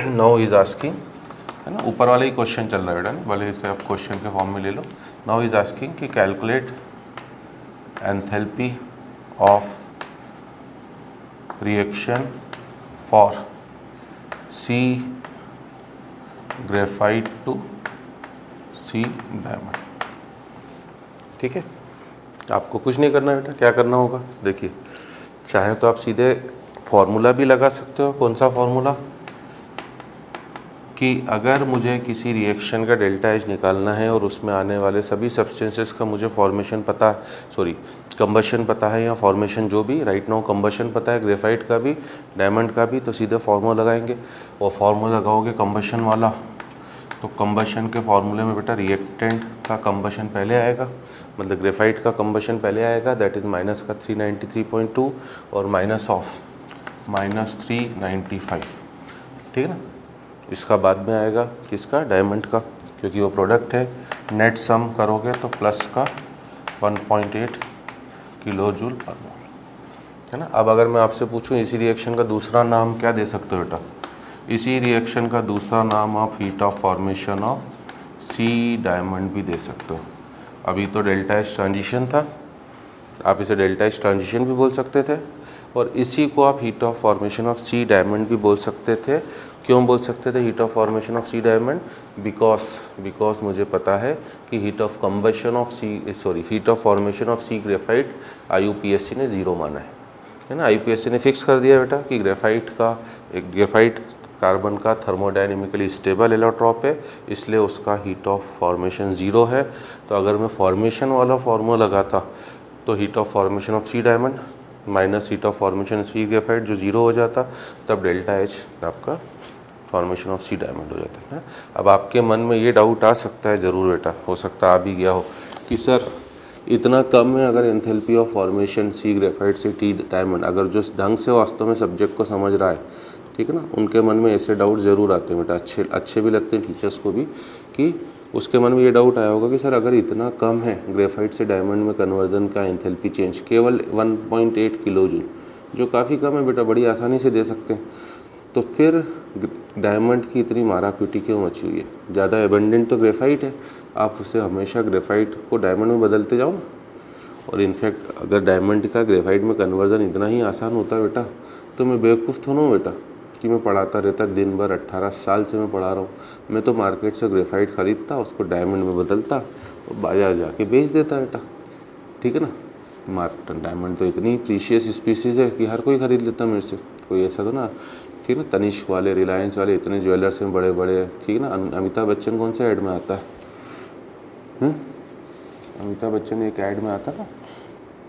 नाउ इज आस्किंग, है ना, ऊपर वाला ही क्वेश्चन चल रहा है बेटा, भले इसे आप क्वेश्चन के फॉर्म में ले लो। नाउ इज आस्किंग कि calculate enthalpy of reaction for C graphite to C diamond, ठीक है। आपको कुछ नहीं करना बेटा, क्या करना होगा, देखिए, चाहे तो आप सीधे फॉर्मूला भी लगा सकते हो। कौन सा फॉर्मूला, कि अगर मुझे किसी रिएक्शन का डेल्टा एच निकालना है और उसमें आने वाले सभी सब्सटेंसेस का मुझे फॉर्मेशन पता, कंबशन पता है या फॉर्मेशन जो भी, राइट नाउ कंबशन पता है ग्रेफाइट का भी, डायमंड का भी, तो सीधे फार्मूला लगाएंगे, और फार्मूला लगाओगे कंबशन वाला, तो कंबशन के फार्मूले में बेटा रिएक्टेंट का कंबशन पहले आएगा, मतलब ग्रेफाइट का कंबशन पहले आएगा, दैट इज़ माइनस का 393.2 और माइनस ऑफ -395, ठीक है ना। इसका बाद में आएगा किसका, डायमंड का, क्योंकि वो प्रोडक्ट है। नेट सम करोगे तो प्लस का 1.8 किलो जूल पर मोल, है ना। अब अगर मैं आपसे पूछूं इसी रिएक्शन का दूसरा नाम क्या दे सकते हो बेटा, इसी रिएक्शन का दूसरा नाम आप heat of formation of C diamond भी दे सकते हो। अभी तो डेल्टा एच ट्रांजिशन था, आप इसे डेल्टा एच ट्रांजिशन भी बोल सकते थे, और इसी को आप heat of formation of C diamond भी बोल सकते थे। क्यों बोल सकते थे heat of formation of C diamond? Because मुझे पता है कि heat of formation of C graphite IUPAC ने 0 माना है ना। IUPAC ने फिक्स कर दिया बेटा कि ग्रेफाइट कार्बन का थर्मोडायनेमिकली स्टेबल एलोट्रॉप है, इसलिए उसका हीट ऑफ फॉर्मेशन 0 है। तो अगर मैं फॉर्मेशन वाला फार्मूला लगाता तो heat of formation of C diamond minus heat of formation C graphite जो 0 हो जाता, तब डेल्टा H आपका फॉर्मेशन ऑफ सी डायमंड हो जाता है। अब आपके मन में ये डाउट आ सकता है, ज़रूर बेटा, हो सकता आ भी गया हो कि सर इतना कम है अगर enthalpy of formation C graphite से टी डायमंड, अगर जो ढंग से वास्तव में सब्जेक्ट को समझ रहा है, ठीक है ना, उनके मन में ऐसे डाउट ज़रूर आते हैं बेटा। अच्छे भी लगते हैं टीचर्स को भी, कि उसके मन में ये डाउट आया होगा कि सर अगर इतना कम है ग्रेफाइट से डायमंड में कन्वर्जन का एंथैल्पी चेंज केवल 1.8 किलो जूल, जो काफ़ी कम है बेटा, बड़ी आसानी से दे सकते हैं, तो फिर डायमंड की इतनी माराक्यूटी क्यों मची हुई है? ज़्यादा एबंडेंट तो ग्रेफाइट है, आप उसे हमेशा ग्रेफाइट को डायमंड में बदलते जाओ ना। और इनफैक्ट अगर डायमंड का ग्रेफाइट में कन्वर्जन इतना ही आसान होता है बेटा, तो मैं बेवकूफ़ तो ना हूँ बेटा कि मैं पढ़ाता रहता दिन भर। 18 साल से मैं पढ़ा रहा हूँ। मैं तो मार्केट से ग्रेफाइट ख़रीदता, उसको डायमंड में बदलता और बाजार जाके बेच देता बेटा, ठीक है ना। डायमंड तो इतनी प्रीशियस स्पीसीज़ है कि हर कोई ख़रीद लेता मेरे से, कोई ऐसा तो ना, ठीक है ना। तनिष्क वाले, रिलायंस वाले इतने ज्वेलर्स हैं बड़े बड़े, ठीक है ना। अमिताभ बच्चन कौन से ऐड में आता है? अमिताभ बच्चन एक ऐड में आता था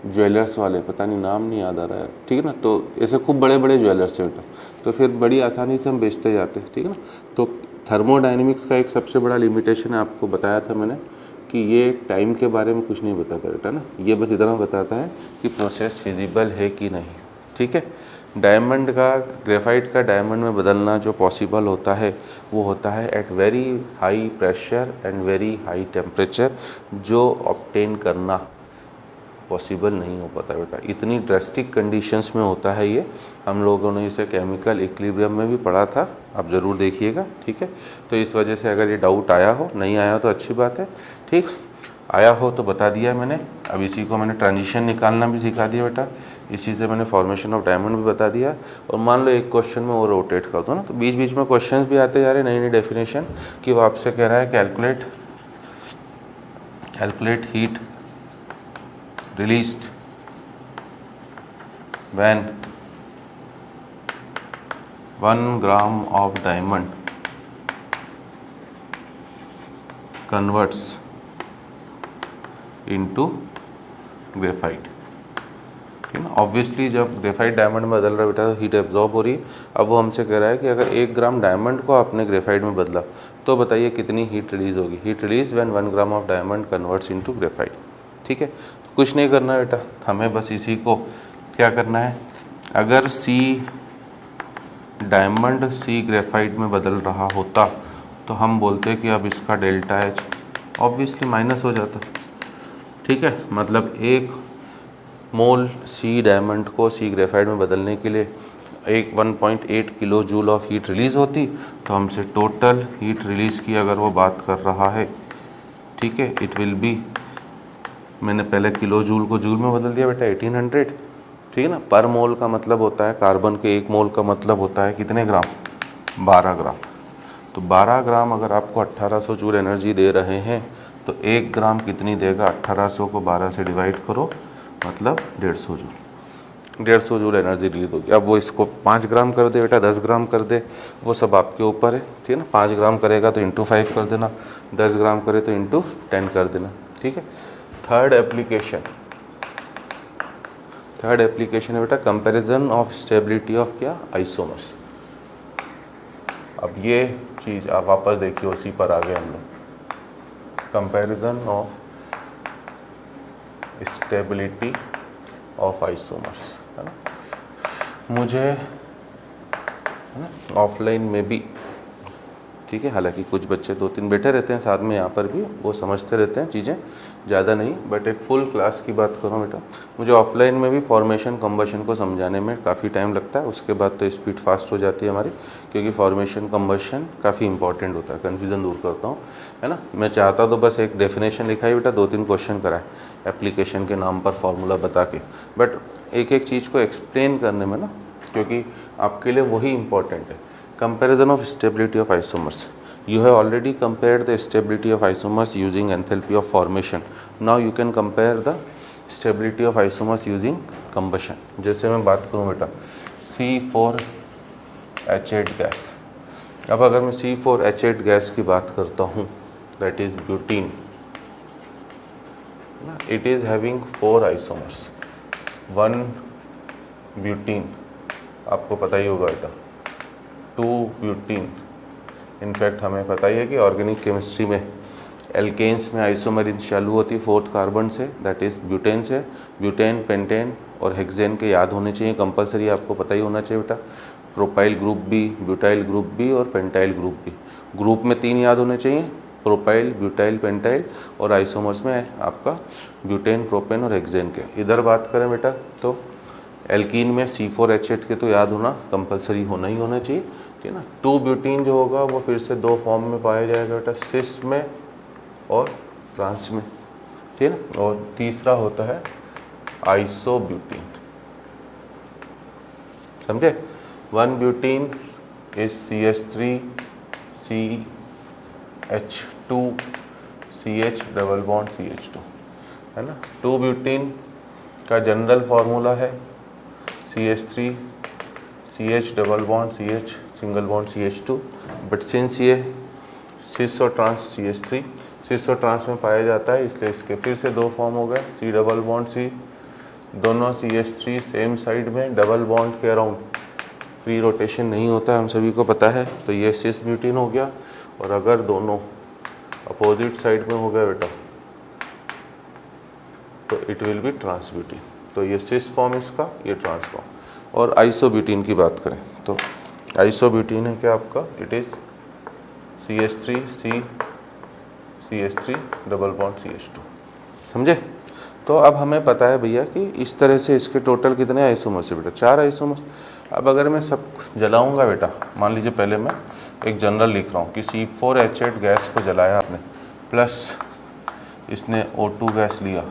ज्वेलर्स वाले, पता नहीं नाम नहीं याद आ रहा है, ठीक है ना। तो ऐसे खूब बड़े बड़े ज्वेलर्स हैं बेटा, तो फिर बड़ी आसानी से हम बेचते जाते हैं, ठीक है ना। तो थर्मोडायनेमिक्स का एक सबसे बड़ा लिमिटेशन है, आपको बताया था मैंने, कि ये टाइम के बारे में कुछ नहीं बताता बेटा ना, ये बस इतना बताता है कि प्रोसेस फिजिबल है कि नहीं, ठीक है। डायमंड का, ग्रेफाइट का डायमंड में बदलना जो पॉसिबल होता है वो होता है at very high pressure and very high temperature, जो ऑब्टेन करना पॉसिबल नहीं हो पाता बेटा। इतनी ड्रास्टिक कंडीशंस में होता है ये, हम लोगों ने इसे केमिकल इक्विलिब्रियम में भी पढ़ा था, आप ज़रूर देखिएगा, ठीक है। तो इस वजह से अगर ये डाउट आया हो, नहीं आया हो तो अच्छी बात है, ठीक। आया हो तो बता दिया मैंने। अब इसी को मैंने ट्रांजिशन निकालना भी सिखा दिया बेटा, इसी से मैंने फॉर्मेशन ऑफ डायमंड भी बता दिया। और मान लो एक क्वेश्चन में और रोटेट कर दो ना, तो बीच बीच में क्वेश्चंस भी आते जा रहे, नई नई डेफिनेशन, कि वो आपसे कह रहा है calculate heat released when 1 gram of diamond converts into graphite, ठीक है ना। ऑब्वियसली जब ग्रेफाइट डायमंड में बदल रहा है बेटा तो हीट एब्जॉर्ब हो रही है। अब वो हमसे कह रहा है कि अगर 1 ग्राम डायमंड को आपने ग्रेफाइट में बदला तो बताइए कितनी हीट रिलीज होगी। Heat release when 1 gram of diamond converts into graphite, ठीक है। कुछ नहीं करना बेटा, हमें बस इसी को क्या करना है, अगर सी डायमंड सी ग्रेफाइट में बदल रहा होता तो हम बोलते कि अब इसका डेल्टा H ऑब्वियसली माइनस हो जाता, ठीक है। मतलब 1 मोल सी डायमंड को सी ग्रेफाइट में बदलने के लिए 1.8 kilo joule of heat release होती, तो हमसे टोटल हीट रिलीज़ की अगर वो बात कर रहा है, ठीक है, इट विल बी, मैंने पहले किलो जूल को जूल में बदल दिया बेटा 1800, ठीक है ना। पर मोल का मतलब होता है, कार्बन के 1 मोल का मतलब होता है कितने ग्राम, 12 ग्राम। तो 12 ग्राम अगर आपको 1800 जूल एनर्जी दे रहे हैं तो 1 ग्राम कितनी देगा, 1800 को 12 से डिवाइड करो, मतलब 150 जूल, 150 जूल एनर्जी रिलीज होगी। अब वो इसको 5 ग्राम कर दे बेटा, 10 ग्राम कर दे, वो सब आपके ऊपर है, ठीक है ना। 5 ग्राम करेगा तो इंटू 5 कर देना, 10 ग्राम करे तो इंटू 10 कर देना, ठीक है। थर्ड एप्लीकेशन है बेटा कंपैरिजन ऑफ स्टेबिलिटी ऑफ क्या, आइसोमर्स। अब ये चीज़ आप वापस देखिए, उसी पर आ गए हम लोग, comparison of stability of isomers, है ना। मुझे ऑफलाइन में भी ठीक है। हालांकि कुछ बच्चे 2-3 बैठे रहते हैं साथ में यहाँ पर भी, वो समझते रहते हैं चीज़ें, ज़्यादा नहीं। बट एक फुल क्लास की बात करूँ बेटा, मुझे ऑफलाइन में भी फॉर्मेशन कम्बशन को समझाने में काफ़ी टाइम लगता है, उसके बाद तो स्पीड फास्ट हो जाती है हमारी, क्योंकि फॉर्मेशन कम्बशन काफ़ी इंपॉर्टेंट होता है। कन्फ्यूज़न दूर करता हूँ, है ना। मैं चाहता तो बस एक डेफिनेशन लिखाई बेटा, 2-3 क्वेश्चन कराए एप्लीकेशन के नाम पर फॉर्मूला बता के, बट एक एक चीज़ को एक्सप्लेन करने में ना, क्योंकि आपके लिए वही इंपॉर्टेंट है। Comparison of stability of isomers. You have already compared the stability of isomers using enthalpy of formation. Now you can compare the stability of isomers using combustion. जैसे मैं बात करूँ बेटा C4H8 गैस, अब अगर मैं C4H8 गैस की बात करता हूँ, that is butene, it is having 4 isomers, 1 butene, आपको पता ही होगा बेटा, 2 ब्यूटीन। इनफैक्ट हमें पता ही है कि ऑर्गेनिक केमिस्ट्री में एल्केन्स में आइसोमर चालू होती है 4th कार्बन से, दैट इज़ ब्यूटेन से। ब्यूटेन, पेंटेन और हेक्सेन के याद होने चाहिए कंपलसरी, आपको पता ही होना चाहिए बेटा। प्रोपाइल ग्रुप बी, ब्यूटाइल ग्रुप बी और पेंटाइल ग्रुप बी। ग्रुप में 3 याद होने चाहिए, प्रोपाइल, ब्यूटाइल, पेंटाइल, और आइसोमर्स में आपका ब्यूटेन, प्रोपेन और हेक्सेन के। इधर बात करें बेटा तो एल्कीन में C4H8 के तो याद होना कंपलसरी होना ही होना चाहिए, ठीक है ना। 2 ब्यूटीन जो होगा वो फिर से 2 फॉर्म में पाया जाएगा बेटा, सिस में और ट्रांस में, ठीक है ना। और तीसरा होता है आइसोब्यूटीन, समझे। 1 butene is CH3 CH2 CH double bond CH2, है ना। 2 ब्यूटीन का जनरल फार्मूला है CH3 CH double bond CH single bond CH2, but since ये सिस और ट्रांस CH3 सिस और ट्रांस में पाया जाता है, इसलिए इसके फिर से 2 फॉर्म हो गए, C डबल बॉन्ड C, दोनों CH3 सेम साइड में, डबल बॉन्ड के अराउंड फ्री रोटेशन नहीं होता है, हम सभी को पता है, तो ये सिस ब्यूटीन हो गया। और अगर दोनों अपोजिट साइड में हो गया बेटा तो it will be trans butene. तो ये सिस फॉर्म इसका, ये ट्रांस फॉर्म। और आइसोब्यूटीन की बात करें तो आइसोब्यूटीन है क्या आपका, it is CH3 CH3 double bond CH2, समझे। तो अब हमें पता है भैया कि इस तरह से इसके टोटल कितने आइसोमर्स है बेटा, 4 आइसोमर्स। अब अगर मैं सब जलाऊंगा बेटा, मान लीजिए पहले मैं एक जनरल लिख रहा हूँ कि C4H8 गैस को जलाया आपने, प्लस इसने O2 गैस लिया,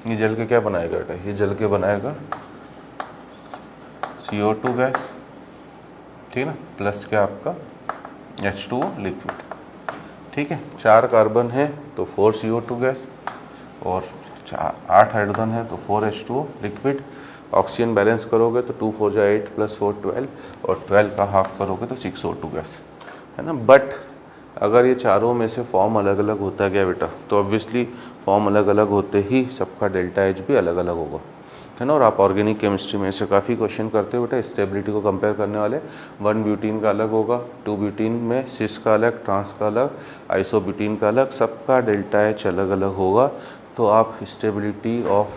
ये जल के क्या बनाएगा बेटा, ये जल के बनाएगा CO2 गैस, ठीक है ना, प्लस क्या आपका H2O लिक्विड, ठीक है। 4 कार्बन है तो 4 CO2 गैस, और 8 हाइड्रोजन है तो 4 H2O लिक्विड। ऑक्सीजन बैलेंस करोगे तो 2 4 8 + 4 12, और 12 का हाफ करोगे तो 6 O2 गैस, है ना। बट अगर ये चारों में से फॉर्म अलग अलग होता गया बेटा, तो ऑब्वियसली फॉर्म अलग अलग होते ही सबका डेल्टा एच भी अलग अलग होगा, है ना। और आप ऑर्गेनिक केमिस्ट्री में से काफ़ी क्वेश्चन करते हो बेटा, स्टेबिलिटी को कंपेयर करने वाले। 1 ब्यूटीन का अलग होगा, 2 ब्यूटीन में सिस का अलग, ट्रांस का अलग, आइसोब्यूटीन का अलग, सबका डेल्टा एच अलग अलग होगा। तो आप स्टेबिलिटी ऑफ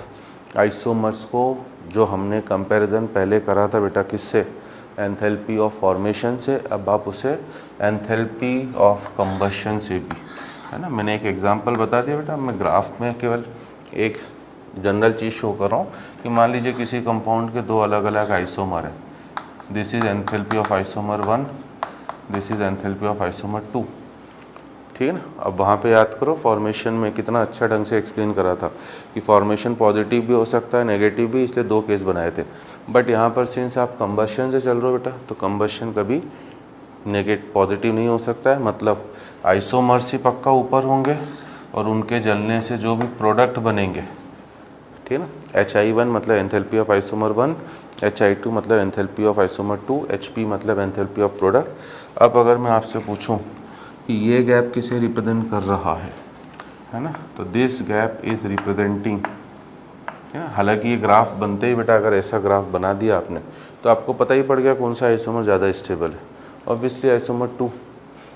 आइसोमर्स को, जो हमने कंपैरिजन पहले करा था बेटा किससे, एंथैल्पी ऑफ फॉर्मेशन से, अब आप उसे एंथैल्पी ऑफ कंबशन से भी, है ना। मैंने एक एग्जांपल बता दिया बेटा, मैं ग्राफ में केवल एक जनरल चीज़ शो कर रहा हूँ कि मान लीजिए किसी कंपाउंड के 2 अलग अलग आइसोमर हैं, this is enthalpy of isomer 1, this is enthalpy of isomer 2, ठीक है ना। अब वहाँ पे याद करो फॉर्मेशन में कितना अच्छा ढंग से एक्सप्लेन करा था कि फॉर्मेशन पॉजिटिव भी हो सकता है, नेगेटिव भी, इसलिए 2 केस बनाए थे। बट यहाँ पर सिंस आप कंबशन से चल रहे हो बेटा, तो कंबशन कभी पॉजिटिव नहीं हो सकता है, मतलब आइसोमर्स ही पक्का ऊपर होंगे, और उनके जलने से जो भी प्रोडक्ट बनेंगे, ठीक है ना। Hi1 मतलब एंथैल्पी ऑफ आइसोमर 1, Hi2 मतलब एंथैल्पी ऑफ आइसोमर 2, Hp मतलब एंथैल्पी ऑफ प्रोडक्ट। अब अगर मैं आपसे पूछूं कि ये गैप किसे रिप्रेजेंट कर रहा है ना, तो दिस गैप इज रिप्रेजेंटिंग, है ना। हालांकि ये ग्राफ बनते ही बेटा, अगर ऐसा ग्राफ बना दिया आपने तो आपको पता ही पड़ गया कौन सा आइसोमर ज़्यादा स्टेबल है, ऑब्वियसली आइसोमर 2,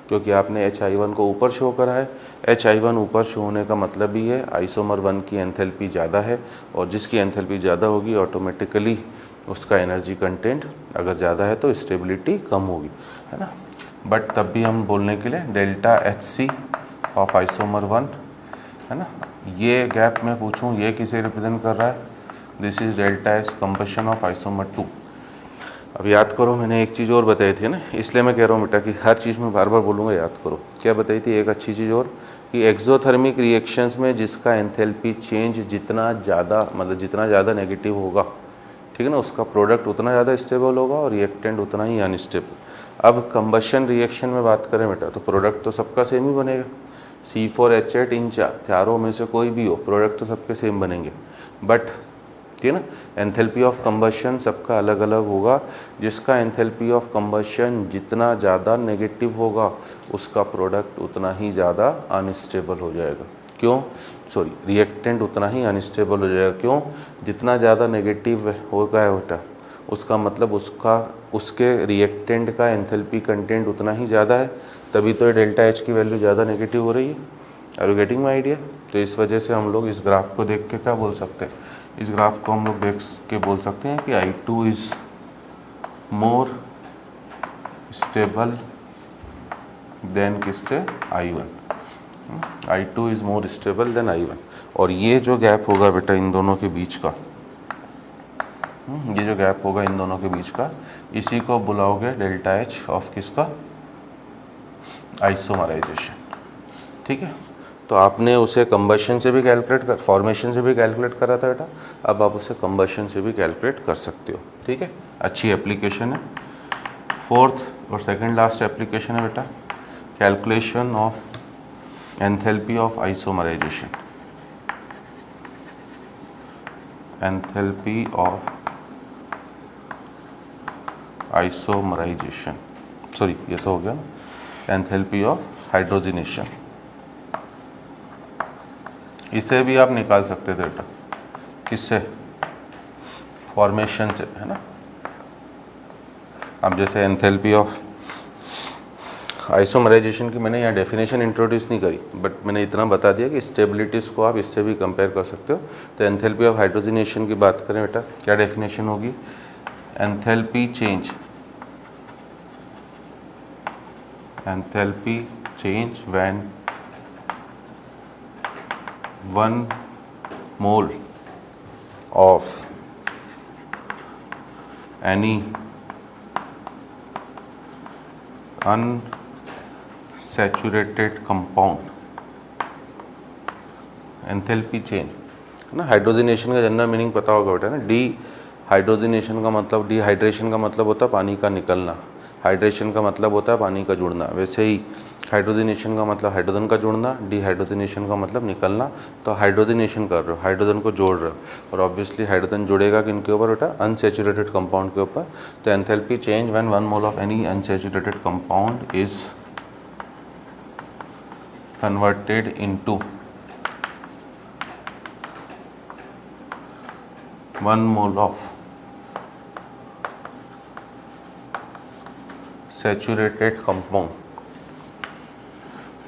क्योंकि आपने Hi1 को ऊपर शो करा है। Hi1 ऊपर शो होने का मतलब ही है आइसोमर 1 की एंथैल्पी ज़्यादा है, और जिसकी एंथैल्पी ज़्यादा होगी ऑटोमेटिकली उसका एनर्जी कंटेंट अगर ज़्यादा है तो स्टेबिलिटी कम होगी, है ना। बट तब भी हम बोलने के लिए डेल्टा HC ऑफ आइसोमर 1, है ना। ये गैप मैं पूछूं ये किसे रिप्रेजेंट कर रहा है, this is delta S combustion of isomer 2। अब याद करो मैंने एक चीज़ और बताई थी ना, इसलिए मैं कह रहा हूँ बेटा कि हर चीज़ में बार बार बोलूँगा, याद करो। क्या बताई थी एक अच्छी चीज़ और, कि एक्सोथर्मिक रिएक्शंस में जिसका एंथैल्पी चेंज जितना ज़्यादा, मतलब जितना ज़्यादा नेगेटिव होगा, ठीक है ना, उसका प्रोडक्ट उतना ज़्यादा स्टेबल होगा और रिएक्टेंट उतना ही अनस्टेबल। अब कंबशन रिएक्शन में बात करें बेटा, तो प्रोडक्ट तो सबका सेम ही बनेगा। C4H8 इन चारों में से कोई भी हो, प्रोडक्ट तो सबके सेम बनेंगे, बट ठीक है ना, एंथैल्पी ऑफ कंबशन सबका अलग अलग होगा। जिसका एंथैल्पी ऑफ कंबशन जितना ज़्यादा नेगेटिव होगा, उसका प्रोडक्ट उतना ही ज़्यादा अनस्टेबल हो जाएगा। क्यों? सॉरी, रिएक्टेंट उतना ही अनस्टेबल हो जाएगा। क्यों? जितना ज़्यादा नेगेटिव होगा बेटा, उसका मतलब उसके रिएक्टेंट का एंथैल्पी कंटेंट उतना ही ज़्यादा है, तभी तो डेल्टा H की वैल्यू ज़्यादा नेगेटिव हो रही है। Are you getting my idea? तो इस वजह से हम लोग इस ग्राफ को देख के क्या बोल सकते हैं, इस ग्राफ को हम लोग देख के बोल सकते हैं कि I2 is more stable then किससे, I1। I2 is more stable then I1। और ये जो गैप होगा बेटा इन दोनों के बीच का, ये जो गैप होगा इन दोनों के बीच का, इसी को बुलाओगे डेल्टा H ऑफ किसका, आइसोमराइजेशन। ठीक है, तो आपने उसे कंबशन से भी कैलकुलेट कर, फॉर्मेशन से भी कैलकुलेट करा था बेटा, अब आप उसे कंबशन से भी कैलकुलेट कर सकते हो। ठीक है, अच्छी एप्लीकेशन है। फोर्थ और सेकंड लास्ट एप्लीकेशन है बेटा, calculation of enthalpy of isomerisation. Enthalpy of isomerisation, sorry ये तो हो गया ना, एंथैल्पी ऑफ हाइड्रोजनेशन। इसे भी आप निकाल सकते थे बेटा, किससे, फॉर्मेशन से, है ना। अब जैसे एंथैल्पी ऑफ आइसोमराइजेशन की मैंने यहाँ डेफिनेशन इंट्रोड्यूस नहीं करी, बट मैंने इतना बता दिया कि स्टेबिलिटीज़ को आप इससे भी कंपेयर कर सकते हो। तो एंथैल्पी ऑफ हाइड्रोजनेशन की बात करें बेटा, क्या डेफिनेशन होगी, enthalpy change, enthalpy change when 1 mole of any unsaturated compound, enthalpy change, है ना। हाइड्रोजनेशन का जनरल मीनिंग पता होगा बेटा ना, डी हाइड्रोजनेशन का मतलब, डिहाइड्रेशन का मतलब होता है पानी का निकलना, हाइड्रेशन का मतलब होता है पानी का जुड़ना। वैसे ही हाइड्रोजनेशन का मतलब हाइड्रोजन का जुड़ना, डिहाइड्रोजनेशन का मतलब निकलना। तो हाइड्रोजनेशन कर रहे हो, हाइड्रोजन को जोड़ रहे हो, और ऑब्वियसली हाइड्रोजन जुड़ेगा किनके ऊपर बेटा, अनसैचुरेटेड कंपाउंड के ऊपर। तो enthalpy change when 1 mole of any unsaturated compound is converted into 1 mole of saturated compound,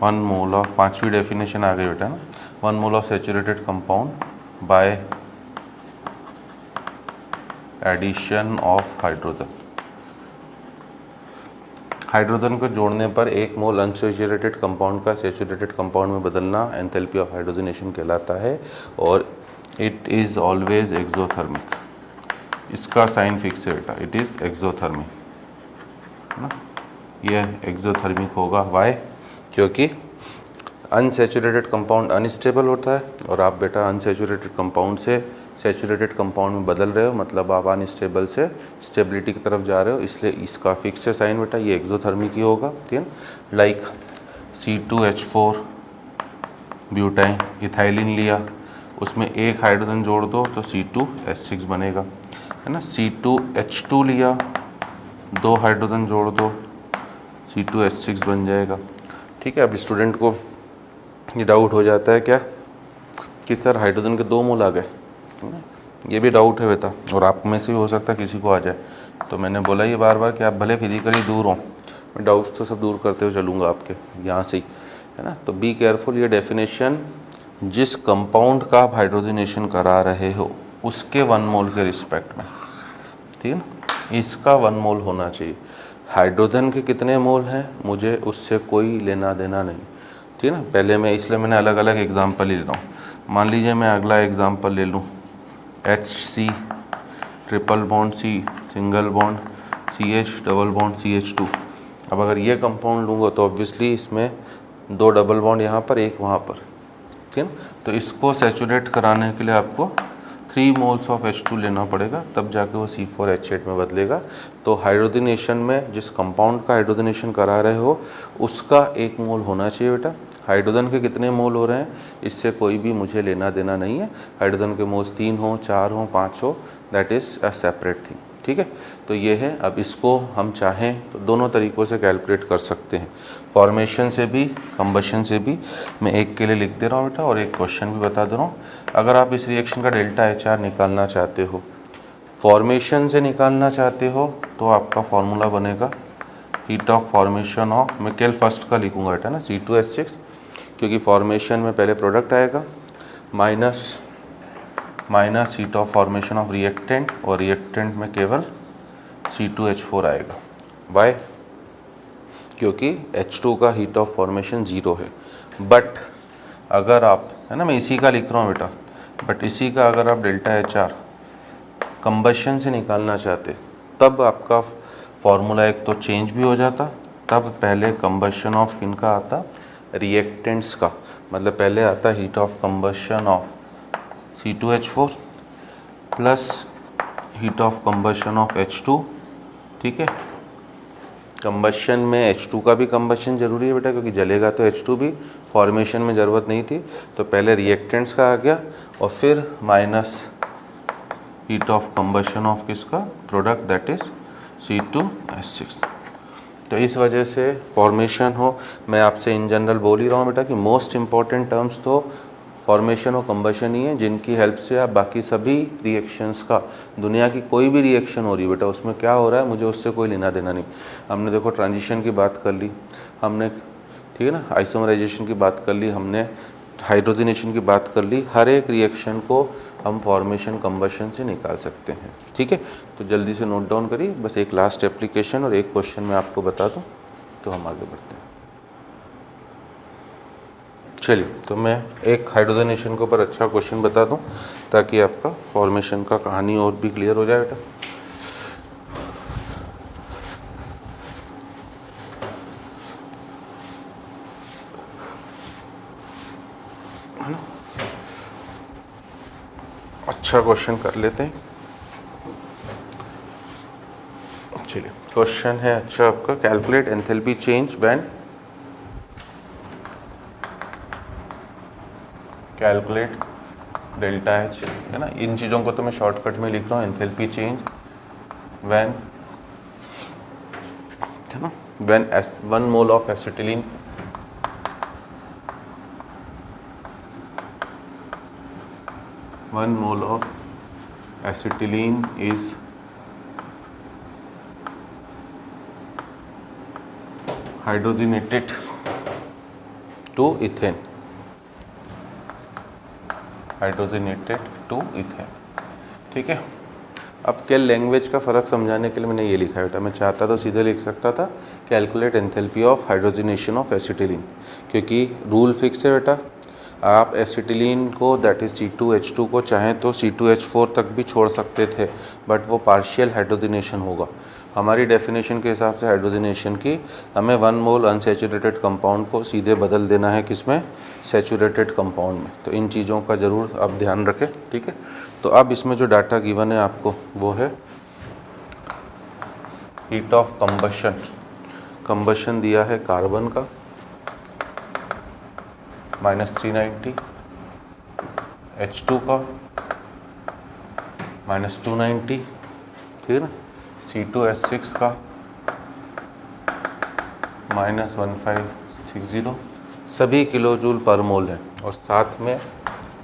1 mole of, पांचवी डेफिनेशन आ गई बेटा ना, 1 mole of saturated compound by addition of hydrogen. Hydrogen को जोड़ने पर 1 मोल अनसैचुरेटेड कंपाउंड का सैचुरेटेड कंपाउंड में बदलना एंथैल्पी ऑफ हाइड्रोजनेशन कहलाता है, और इट इज़ ऑलवेज एक्सोथर्मिक। इसका साइन फिक्स है बेटा, इट इज़ एक्सोथर्मिक, है ना। यह एक्सोथर्मिक होगा, वाई, क्योंकि अनसैचुरेटेड कंपाउंड अनस्टेबल होता है, और आप बेटा अनसैचुरेटेड कंपाउंड से सैचुरेटेड कंपाउंड में बदल रहे हो, मतलब आप अनस्टेबल से स्टेबिलिटी की तरफ जा रहे हो, इसलिए इसका फिक्स है साइन बेटा, ये एक्सोथर्मिक ही होगा। ठीक है, लाइक C2H4 ब्यूटाइन, इथाइलिन लिया, उसमें एक हाइड्रोजन जोड़ दो तो C2H6 बनेगा, है ना। C2H2 लिया, 2 हाइड्रोजन जोड़ दो, C2H6 बन जाएगा। ठीक है, अब स्टूडेंट को ये डाउट हो जाता है क्या कि सर हाइड्रोजन के 2 मोल आ गए, ये भी डाउट है बेटा, और आप में से हो सकता है किसी को आ जाए। तो मैंने बोला ये बार बार कि आप भले फिजिकली दूर हों, मैं डाउट्स तो सब दूर करते हुए चलूँगा आपके यहाँ से ही, है ना। तो बी केयरफुल, ये डेफिनेशन जिस कंपाउंड का आप हाइड्रोजनेशन करा रहे हो उसके 1 मोल के रिस्पेक्ट में, ठीक है ना, इसका 1 मोल होना चाहिए। हाइड्रोजन के कितने मोल हैं मुझे उससे कोई लेना देना नहीं, ठीक है ना। पहले मैं इसलिए मैंने अलग अलग एग्जांपल ले रहा हूँ। मान लीजिए मैं अगला एग्जांपल ले लूँ, HC triple bond C single bond CH double bond CH2। अब अगर ये कंपाउंड लूँगा तो ऑब्वियसली इसमें 2 डबल बॉन्ड यहाँ पर, एक वहाँ पर, ठीक है ना। तो इसको सैचुरेट कराने के लिए आपको 3 मोल्स ऑफ H2 लेना पड़ेगा, तब जाके वो C4H8 में बदलेगा। तो हाइड्रोजनेशन में जिस कंपाउंड का हाइड्रोजनेशन करा रहे हो उसका 1 मोल होना चाहिए बेटा। हाइड्रोजन के कितने मोल हो रहे हैं इससे कोई भी मुझे लेना देना नहीं है। हाइड्रोजन के मोल्स 3 हो, 4 हो, 5 हो, that is a separate thing, ठीक है। तो ये है। अब इसको हम चाहें तो दोनों तरीक़ों से कैलकुलेट कर सकते हैं, फॉर्मेशन से भी, कंबशन से भी। मैं एक के लिए लिख दे रहा हूँ बेटा और एक क्वेश्चन भी बता दे रहा हूँ। अगर आप इस रिएक्शन का डेल्टा HR निकालना चाहते हो, फॉर्मेशन से निकालना चाहते हो, तो आपका फॉर्मूला बनेगा हीट ऑफ फॉर्मेशन ऑफ, मैं केवल फर्स्ट का लिखूँगा बेटा ना, C2H6, क्योंकि फॉर्मेशन में पहले प्रोडक्ट आएगा, minus heat of formation of reactant, और रिएक्टेंट में केवल C2H4 आएगा। वाई? क्योंकि H2 का हीट ऑफ फॉर्मेशन 0 है। बट अगर आप, है ना, मैं इसी का लिख रहा हूँ बेटा, बट इसी का अगर आप डेल्टा HR कंबशन से निकालना चाहते तब आपका फॉर्मूला एक तो चेंज भी हो जाता। तब पहले कंबशन ऑफ किनका आता, रिएक्टेंट्स का, मतलब पहले आता heat of combustion of C2H4 plus heat of combustion of H2, ठीक है। कंबशन में H2 का भी कंबशन जरूरी है बेटा, क्योंकि जलेगा तो H2 भी, फॉर्मेशन में ज़रूरत नहीं थी। तो पहले रिएक्टेंट्स का आ गया और फिर minus heat of combustion of किसका, प्रोडक्ट, दैट इज C2H6। तो इस वजह से फॉर्मेशन हो, मैं आपसे इन जनरल बोल ही रहा हूँ बेटा कि मोस्ट इम्पॉर्टेंट टर्म्स तो फॉर्मेशन और कंबशन ही है, जिनकी हेल्प से आप बाकी सभी रिएक्शंस का, दुनिया की कोई भी रिएक्शन हो रही है बेटा, उसमें क्या हो रहा है मुझे उससे कोई लेना देना नहीं। हमने देखो ट्रांजिशन की बात कर ली हमने, ठीक है ना, आइसोमराइजेशन की बात कर ली हमने, हाइड्रोजनेशन की बात कर ली। हर एक रिएक्शन को हम फॉर्मेशन कंबशन से निकाल सकते हैं, ठीक है। तो जल्दी से नोट डाउन करिए, बस एक लास्ट एप्लीकेशन और एक क्वेश्चन मैं आपको बता दूँ तो हम आगे बढ़ते हैं। चलिए, तो मैं एक हाइड्रोजनेशन के ऊपर अच्छा क्वेश्चन बता दूं ताकि आपका फॉर्मेशन का कहानी और भी क्लियर हो जाए बेटा। है ना, अच्छा क्वेश्चन कर लेते हैं। चलिए, क्वेश्चन है अच्छा आपका, calculate enthalpy change when, calculate delta H, है ना। इन चीज़ों को तो मैं शॉर्टकट में लिख रहा हूँ, एंथैल्पी चेंज व्हेन, है ना, when 1 mole of acetylene is hydrogenated to ethane, ठीक है। अब क्या लैंग्वेज का फ़र्क समझाने के लिए मैंने ये लिखा है बेटा, मैं चाहता तो सीधे लिख सकता था calculate enthalpy of hydrogenation of acetylene, क्योंकि रूल फिक्स है बेटा, आप एसिटिलीन को, दैट इज़ C2H2 को चाहें तो C2H4 तक भी छोड़ सकते थे, बट वो पार्शियल हाइड्रोजनेशन होगा। हमारी डेफिनेशन के हिसाब से हाइड्रोजनेशन की, हमें 1 मोल अनसैचुरेटेड कंपाउंड को सीधे बदल देना है किसमें, सैचुरेटेड कंपाउंड में। तो इन चीज़ों का ज़रूर आप ध्यान रखें, ठीक है। तो अब इसमें जो डाटा गिवन है आपको वो है हीट ऑफ कंबशन दिया है कार्बन का -390, H2 का -290, ठीक है ना, C2H6 का -1560, सभी किलोजूल पर मोल है, और साथ में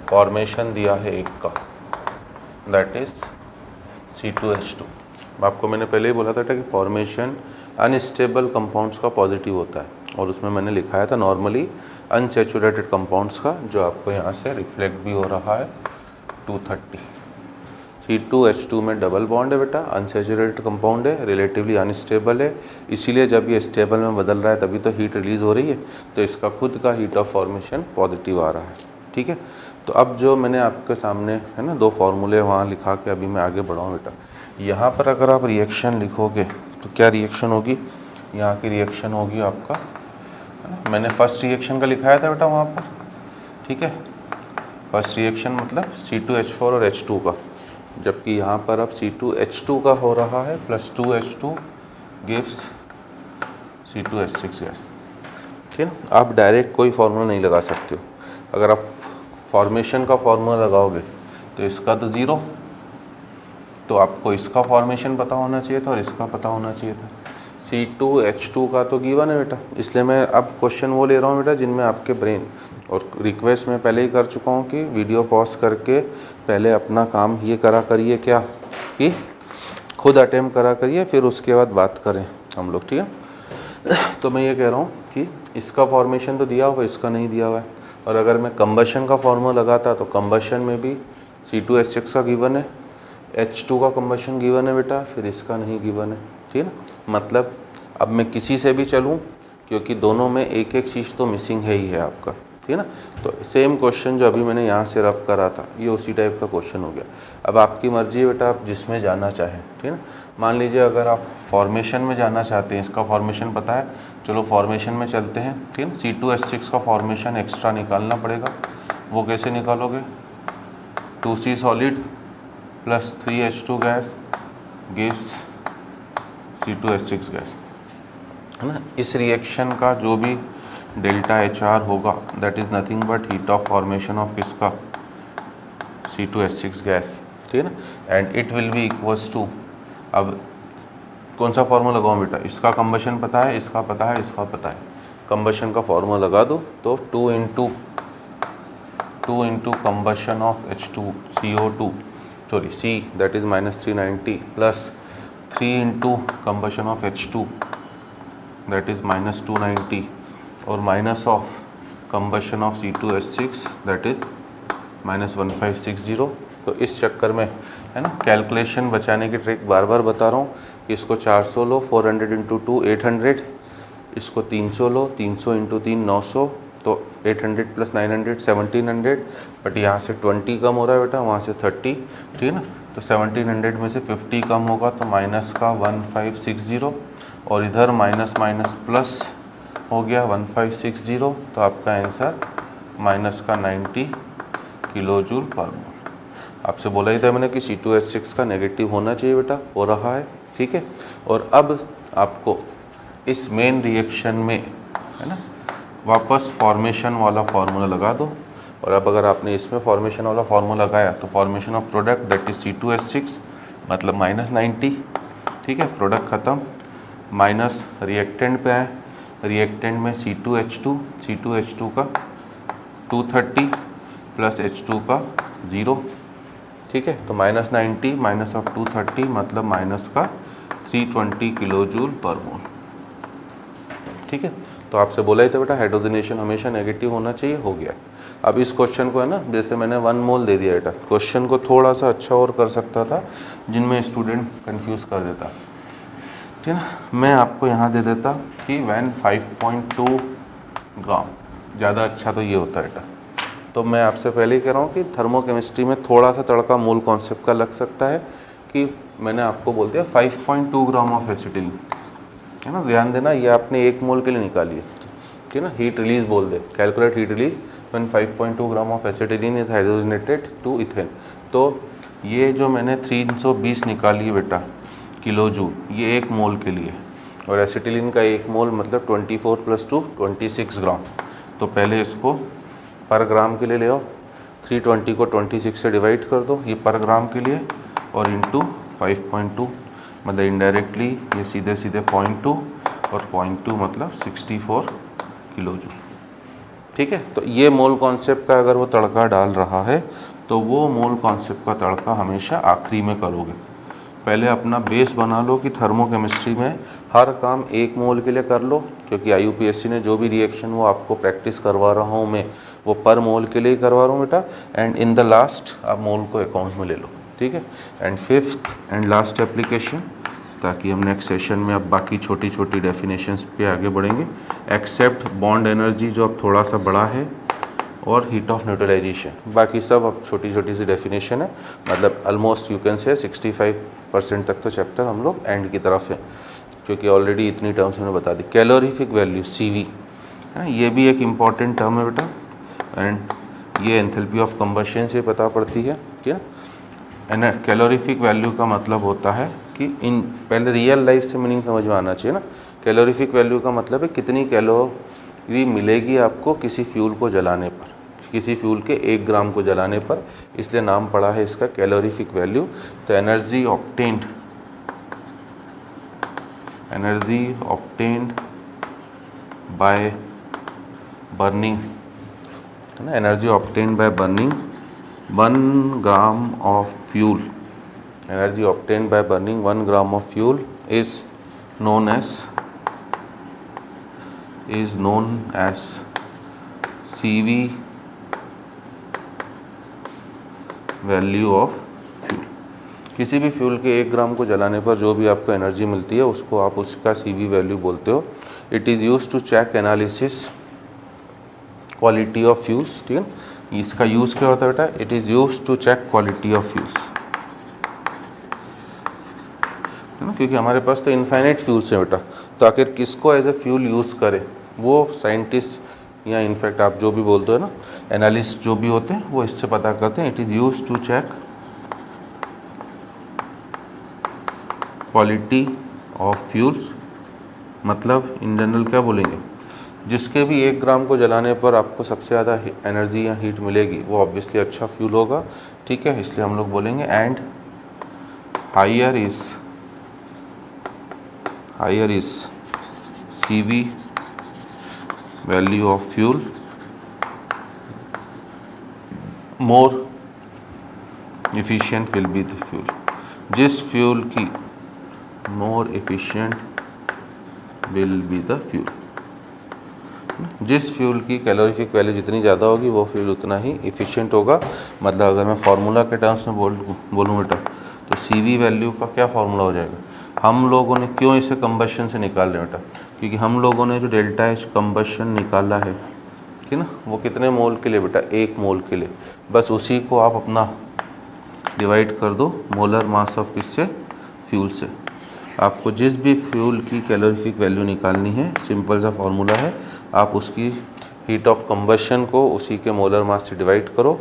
फॉर्मेशन दिया है एक का, दैट इज C2H2। आपको मैंने पहले ही बोला था कि फॉर्मेशन अनस्टेबल कंपाउंड्स का पॉजिटिव होता है, और उसमें मैंने लिखाया था नॉर्मली अनसैचुरेटेड कंपाउंड्स का, जो आपको यहाँ से रिफ्लेक्ट भी हो रहा है 230। C2H2 में डबल बॉन्ड है बेटा, अनसैचुरेटेड कंपाउंड है, रिलेटिवली अनस्टेबल है, इसीलिए जब ये स्टेबल में बदल रहा है तभी तो हीट रिलीज़ हो रही है, तो इसका खुद का हीट ऑफ फॉर्मेशन पॉजिटिव आ रहा है। ठीक है, तो अब जो मैंने आपके सामने है ना 2 फार्मूले वहाँ लिखा के अभी मैं आगे बढ़ाऊँ बेटा, यहाँ पर अगर आप रिएक्शन लिखोगे तो क्या रिएक्शन होगी, यहाँ की रिएक्शन होगी आपका, है ना, मैंने फर्स्ट रिएक्शन का लिखाया था बेटा वहाँ पर। ठीक है, फर्स्ट रिएक्शन मतलब C2H4 और H2 का, जबकि यहाँ पर अब C2H2 का हो रहा है plus 2H2 gives C2H6 gas. ठीक है, आप डायरेक्ट कोई फार्मूला नहीं लगा सकते हो, अगर आप फॉर्मेशन का फार्मूला लगाओगे तो इसका तो ज़ीरो, तो आपको इसका फॉर्मेशन पता होना चाहिए था और इसका पता होना चाहिए था। C2H2 का तो गिवन है बेटा, इसलिए मैं अब क्वेश्चन वो ले रहा हूँ बेटा जिनमें आपके ब्रेन, और रिक्वेस्ट मैं पहले ही कर चुका हूँ कि वीडियो पॉज करके पहले अपना काम ये करा करिए, क्या कि खुद अटेम्प्ट करा करिए, फिर उसके बाद बात करें हम लोग। ठीक है, तो मैं ये कह रहा हूँ कि इसका फॉर्मेशन तो दिया हुआ, इसका नहीं दिया हुआ है, और अगर मैं कंबशन का फॉर्मूला लगाता तो कंबशन में भी C2H6 का गिवन है, H2 का कंबशन गिवन है बेटा, फिर इसका नहीं गिवन है। ठीक है ना, मतलब अब मैं किसी से भी चलूँ, क्योंकि दोनों में एक एक चीज़ तो मिसिंग है ही है आपका। ठीक है ना, तो सेम क्वेश्चन जो अभी मैंने यहाँ से रब करा था ये उसी टाइप का क्वेश्चन हो गया। अब आपकी मर्जी है बेटा, आप जिसमें जाना चाहें। ठीक है ना, मान लीजिए अगर आप फॉर्मेशन में जाना चाहते हैं, इसका फॉर्मेशन पता है, चलो फॉर्मेशन में चलते हैं। ठीक है, C2H6 का फॉर्मेशन एक्स्ट्रा निकालना पड़ेगा, वो कैसे निकालोगे, 2C solid plus 3H2 gas gives C2H6 gas, है ना। इस रिएक्शन का जो भी डेल्टा HR होगा that is nothing but heat of formation of किसका, C2H6 गैस। ठीक है ना, and it will be equals to, अब कौन सा फार्मूला लगाऊँ बेटा, इसका कंबशन पता है, इसका पता है, इसका पता है, कंबशन का फार्मूला लगा दो तो 2 into combustion of H2CO2 sorry C that is -390 plus 3 into combustion of H2 that is -290 और minus of combustion of C2H6 that is -1560। तो इस चक्कर में है ना, कैलकुलेशन बचाने की ट्रिक बार बार बता रहा हूँ कि इसको 400 लो, 400 इंटू 2 800, इसको 300 लो, 300 इंटू 3 900, तो 800 प्लस 900 1700, बट यहाँ से 20 कम हो रहा है बेटा, वहाँ से 30। ठीक है ना, तो 1700 में से 50 कम होगा तो माइनस का 1560, और इधर माइनस माइनस प्लस हो गया 1560, तो आपका आंसर माइनस का 90 किलो जूल पर मोल। आपसे बोला ही था मैंने कि C2H6 का नेगेटिव होना चाहिए बेटा, हो रहा है। ठीक है, और अब आपको इस मेन रिएक्शन में है ना वापस फॉर्मेशन वाला फार्मूला लगा दो, और अब अगर आपने इसमें फॉर्मेशन वाला फार्मूला लगाया तो formation of product that is C2H6 मतलब -90। ठीक है, प्रोडक्ट ख़त्म, माइनस रिएक्टेंट पे आए, रिएक्टेंट में C2H2 का 230 प्लस H2 का 0। ठीक है, तो -90 माइनस ऑफ 230 मतलब माइनस का 320 किलो जूल पर मोल। ठीक है, तो आपसे बोला ही था बेटा हाइड्रोजनेशन हमेशा नेगेटिव होना चाहिए, हो गया। अब इस क्वेश्चन को है ना, जैसे मैंने 1 मोल दे दिया बेटा, क्वेश्चन को थोड़ा सा अच्छा और कर सकता था जिनमें स्टूडेंट कंफ्यूज कर देता। ठीक है ना, मैं आपको यहाँ दे देता कि वैन 5.2 ग्राम, ज़्यादा अच्छा तो ये होता है बेटा। तो मैं आपसे पहले ही कह रहा हूँ कि थर्मोकेमिस्ट्री में थोड़ा सा तड़का मूल कॉन्सेप्ट का लग सकता है कि मैंने आपको बोल दिया 5.2 ग्राम ऑफ एसिटिलीन, है ना, ध्यान देना ये आपने 1 मोल के लिए निकाली है। ठीक है ना, हीट रिलीज बोल दे, calculate heat release when 5.2 gram of acetylene is hydrogenated to ethane. तो ये जो मैंने 320 निकाली है बेटा किलो जूल, ये 1 मोल के लिए, और एसिटिलीन का 1 मोल मतलब 24 + 2 26 ग्राम। तो पहले इसको पर ग्राम के लिए ले आओ, 320 को 26 से डिवाइड कर दो, ये पर ग्राम के लिए, और इंटू 5.2 मतलब इनडायरेक्टली ये सीधे सीधे 0.2, और 0.2 मतलब 64 किलो जूल। ठीक है, तो ये मोल कॉन्सेप्ट का अगर वो तड़का डाल रहा है तो वो मोल कॉन्सेप्ट का तड़का हमेशा आखिरी में करोगे। पहले अपना बेस बना लो कि थर्मोकेमिस्ट्री में हर काम 1 मोल के लिए कर लो, क्योंकि IUPAC ने जो भी रिएक्शन वो आपको प्रैक्टिस करवा रहा हूँ मैं, वो पर मोल के लिए ही करवा रहा हूँ बेटा, एंड इन द लास्ट आप मोल को अकाउंट में ले लो। ठीक ठीक है। And fifth and last application, ताकि हम नेक्स्ट सेशन में अब बाकी छोटी छोटी डेफिनेशंस पे आगे बढ़ेंगे। एक्सेप्ट बॉन्ड एनर्जी जो अब थोड़ा सा बड़ा है, और हीट ऑफ न्यूट्रलाइजेशन, बाकी सब अब छोटी छोटी सी डेफिनेशन है। मतलब ऑलमोस्ट यू कैन से 65% तक तो चैप्टर हम लोग एंड की तरफ है, क्योंकि ऑलरेडी इतनी टर्म्स हमने बता दी। कैलोरीफिक वैल्यू CV है, ये भी एक इम्पॉर्टेंट टर्म है बेटा, एंड ये एंथैल्पी ऑफ कंबशन से पता पड़ती है, ठीक है। कैलोरीफिक वैल्यू का मतलब होता है कि इन पहले रियल लाइफ से मीनिंग समझ में आना चाहिए ना। कैलोरीफिक वैल्यू का मतलब है कितनी कैलोरी मिलेगी आपको किसी फ्यूल को जलाने पर, किसी फ्यूल के 1 ग्राम को जलाने पर, इसलिए नाम पड़ा है इसका कैलोरीफिक वैल्यू। तो एनर्जी ऑब्टेन्ड बाय बर्निंग, है ना, energy obtained by burning 1 gram of fuel, energy obtained by burning 1 gram of fuel is known as CV value of fuel. किसी भी फ्यूल के 1 ग्राम को जलाने पर जो भी आपको एनर्जी मिलती है उसको आप उसका CV वैल्यू बोलते हो। It is use to check analysis quality of fuels, ठीक है। इसका यूज़ क्या होता है बेटा, it is use to check quality of fuels, है ना, क्योंकि हमारे पास तो इनफाइनाइट फ्यूल्स है बेटा। तो आखिर किसको एज ए फ्यूल यूज़ करें, वो साइंटिस्ट या इनफैक्ट आप जो भी बोलते हो ना, एनालिस्ट जो भी होते हैं, वो इससे पता करते हैं। It is use to check quality of fuels, मतलब इन जनरल क्या बोलेंगे, जिसके भी 1 ग्राम को जलाने पर आपको सबसे ज़्यादा एनर्जी या हीट मिलेगी वो ऑब्वियसली अच्छा फ्यूल होगा, ठीक है। इसलिए हम लोग बोलेंगे and higher is CV value of fuel, more efficient will be the fuel. जिस फ्यूल की more efficient will be the fuel, जिस फ्यूल की कैलोरीफिक वैल्यू जितनी ज़्यादा होगी वो फ्यूल उतना ही एफिशिएंट होगा। मतलब अगर मैं फार्मूला के टर्म्स में बोलूँ बेटा, तो CV वैल्यू का क्या फार्मूला हो जाएगा। हम लोगों ने क्यों इसे कंबशन से निकाल रहे हैं बेटा, क्योंकि हम लोगों ने जो डेल्टा एच कंबशन निकाला है, ठीक ना, वो कितने मोल के लिए बेटा, 1 मोल के लिए। बस उसी को आप अपना डिवाइड कर दो मोलर मास ऑफ किससे, फ्यूल से। आपको जिस भी फ्यूल की कैलोरीफिक वैल्यू निकालनी है, सिंपल सा फार्मूला है, आप उसकी हीट ऑफ कंबशन को उसी के मोलर मास से डिवाइड करो,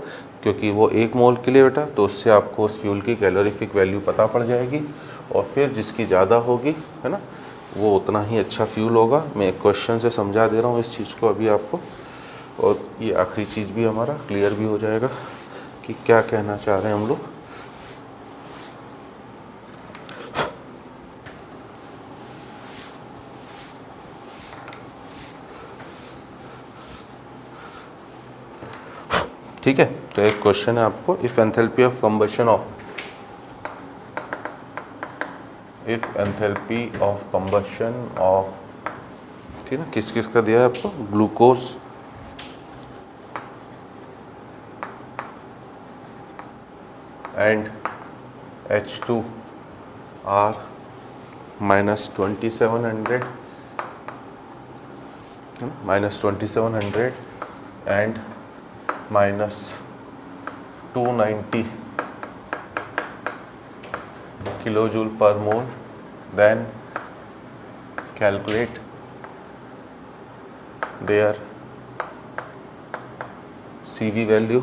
क्योंकि वो 1 मोल के लिए बेटा, तो उससे आपको उस फ्यूल की कैलोरीफिक वैल्यू पता पड़ जाएगी। और फिर जिसकी ज़्यादा होगी, है ना, वो उतना ही अच्छा फ्यूल होगा। मैं एक क्वेश्चन से समझा दे रहा हूँ इस चीज़ को अभी आपको, और ये आखिरी चीज़ भी हमारा क्लियर भी हो जाएगा कि क्या कहना चाह रहे हैं हम लोग। ठीक है, तो एक क्वेश्चन है आपको, if enthalpy of combustion of ठीक है, किस किस का दिया है आपको, glucose and H2R -2700 and -290 kilojoule पर मोल, then calculate their CV value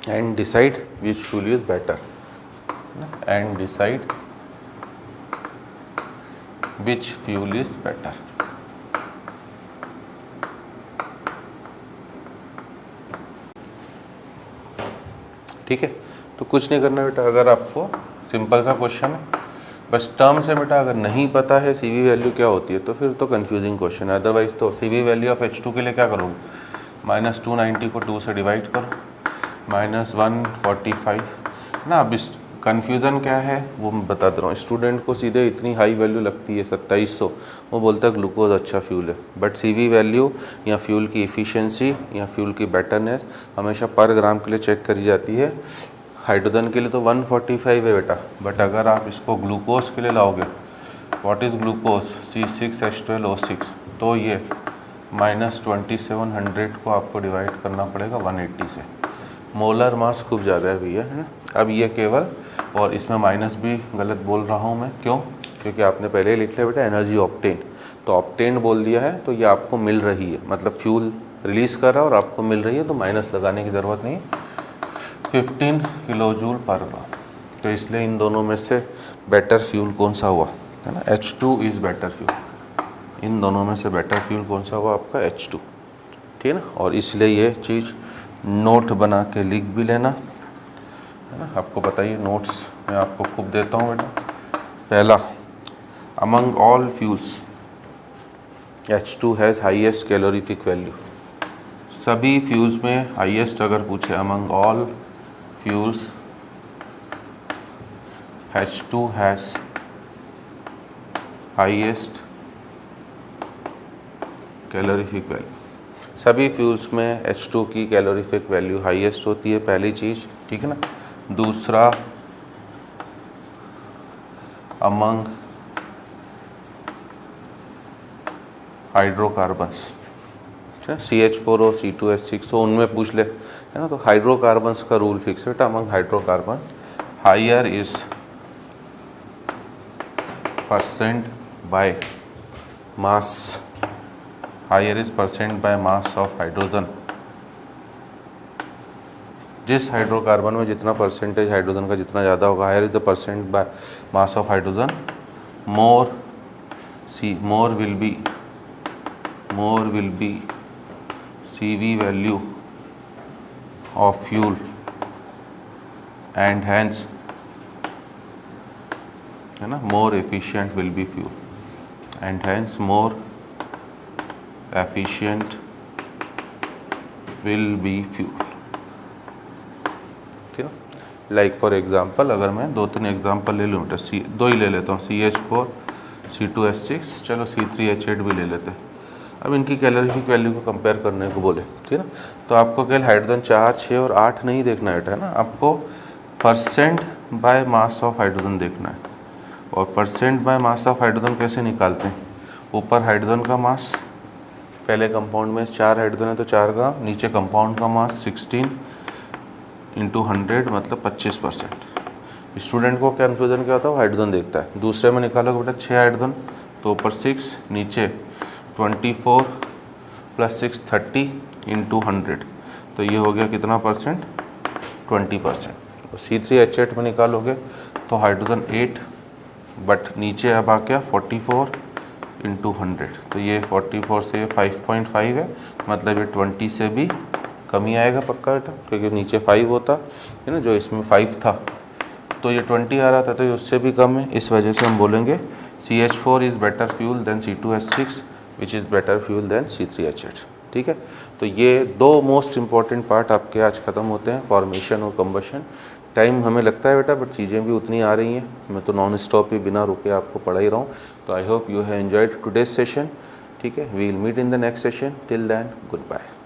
and decide which fuel is better, and decide which fuel is better। ठीक है, तो कुछ नहीं करना बेटा, अगर आपको सिंपल सा क्वेश्चन है, बस टर्म से बेटा अगर नहीं पता है CV वैल्यू क्या होती है तो फिर तो कंफ्यूजिंग क्वेश्चन है। अदरवाइज तो CV वैल्यू ऑफ H2 के लिए क्या करोगे, -290 को 2 से डिवाइड करो, -145 ना। अब इस कन्फ्यूज़न क्या है वो मैं बता दे रहा हूँ। स्टूडेंट को सीधे इतनी हाई वैल्यू लगती है 2700, वो बोलता है ग्लूकोज अच्छा फ्यूल है, बट CV वैल्यू या फ्यूल की इफ़िशियंसी या फ्यूल की बेटरनेस हमेशा पर ग्राम के लिए चेक करी जाती है। हाइड्रोजन के लिए तो 145 है बेटा, बट अगर आप इसको ग्लूकोज के लिए लाओगे, व्हाट इज़ ग्लूकोज, C6H12O6, तो ये -2700 को आपको डिवाइड करना पड़ेगा 180 से। मोलर मास खूब ज़्यादा है भैया, है ना। अब ये केवल, और इसमें माइनस भी गलत बोल रहा हूँ मैं, क्यों, क्योंकि आपने पहले ही लिख लिया बेटा एनर्जी ऑप्टेन, तो ऑप्टेन बोल दिया है तो ये आपको मिल रही है, मतलब फ्यूल रिलीज़ कर रहा है और आपको मिल रही है, तो माइनस लगाने की ज़रूरत नहीं। 15 किलो जूल पर ग्राम, तो इसलिए इन दोनों में से बेटर फ्यूल कौन सा हुआ, है ना, H2 इज़ बेटर फ्यूल। इन दोनों में से बेटर फ्यूल कौन सा हुआ आपका, H2, ठीक है ना। और इसलिए ये चीज़ नोट बना के लिख भी लेना, है ना। आपको बताइए, नोट्स मैं आपको खूब देता हूँ बेटा। पहला, among all fuels H2 has highest calorific value. सभी फ्यूल्स में हाईएस्ट अगर पूछे, among all fuels H2 has highest calorific value. सभी फ्यूल्स में H2 की कैलोरीफिक वैल्यू हाईएस्ट होती है, पहली चीज़, ठीक है ना। दूसरा, अमंग हाइड्रोकार्बन्स, CH4 हो, C2H6 हो, उनमें पूछ ले, है ना। तो हाइड्रोकार्बन्स का रूल फिक्स है, among hydrocarbon higher is percent by mass, higher is percent by mass of hydrogen. जिस हाइड्रोकार्बन में जितना परसेंटेज हाइड्रोजन का जितना ज़्यादा होगा, higher is the percent by mass of hydrogen, more will be CV value of fuel and hence, है ना, more efficient will be fuel and hence more efficient will be fuel, ठीक है। Like for example, अगर मैं 2-3 example ले लूँ बेटा, दो ही ले लेता हूँ, CH4, C2H6, चलो C3H8 भी ले लेते हैं। अब इनकी कैलोरीफिक वैल्यू को कंपेयर करने को बोले, ठीक है ना। तो आपको केवल हाइड्रोजन 4, 6 और 8 नहीं देखना है ना, आपको percent by mass of hydrogen देखना है। और percent by mass of hydrogen कैसे निकालते हैं, ऊपर हाइड्रोजन का मास, पहले कंपाउंड में 4 हाइड्रोजन है तो 4 का, नीचे कंपाउंड का मास 16 × 100 मतलब 25%। स्टूडेंट को कन्फ्यूजन क्या होता है, वो हाइड्रोजन देखता है। दूसरे में निकालोगे बेटा 6 हाइड्रोजन, तो ऊपर 6, नीचे 24 + 6 30 × 100, तो ये हो गया कितना परसेंट, 20%। और C3H8 में निकालोगे तो हाइड्रोजन 8, बट नीचे अब आ गया 44 × 100, तो ये 44 से 5.5 है, मतलब ये 20 से भी कम ही आएगा पक्का बेटा, क्योंकि नीचे 5 होता है ना, जो इसमें 5 था, तो ये 20 आ रहा था, तो ये उससे भी कम है। इस वजह से हम बोलेंगे CH4 is better fuel than C2H6 which is better fuel than C3H8, ठीक है। तो ये दो मोस्ट इंपॉर्टेंट पार्ट आपके आज ख़त्म होते हैं, फॉर्मेशन और कंबशन। टाइम हमें लगता है बेटा, बट चीज़ें भी उतनी आ रही हैं, मैं तो नॉन स्टॉप ही बिना रुके आपको पढ़ा ही रहा हूँ। तो I hope you have enjoyed today's session, ठीक है। We will meet in the next session, till then good bye.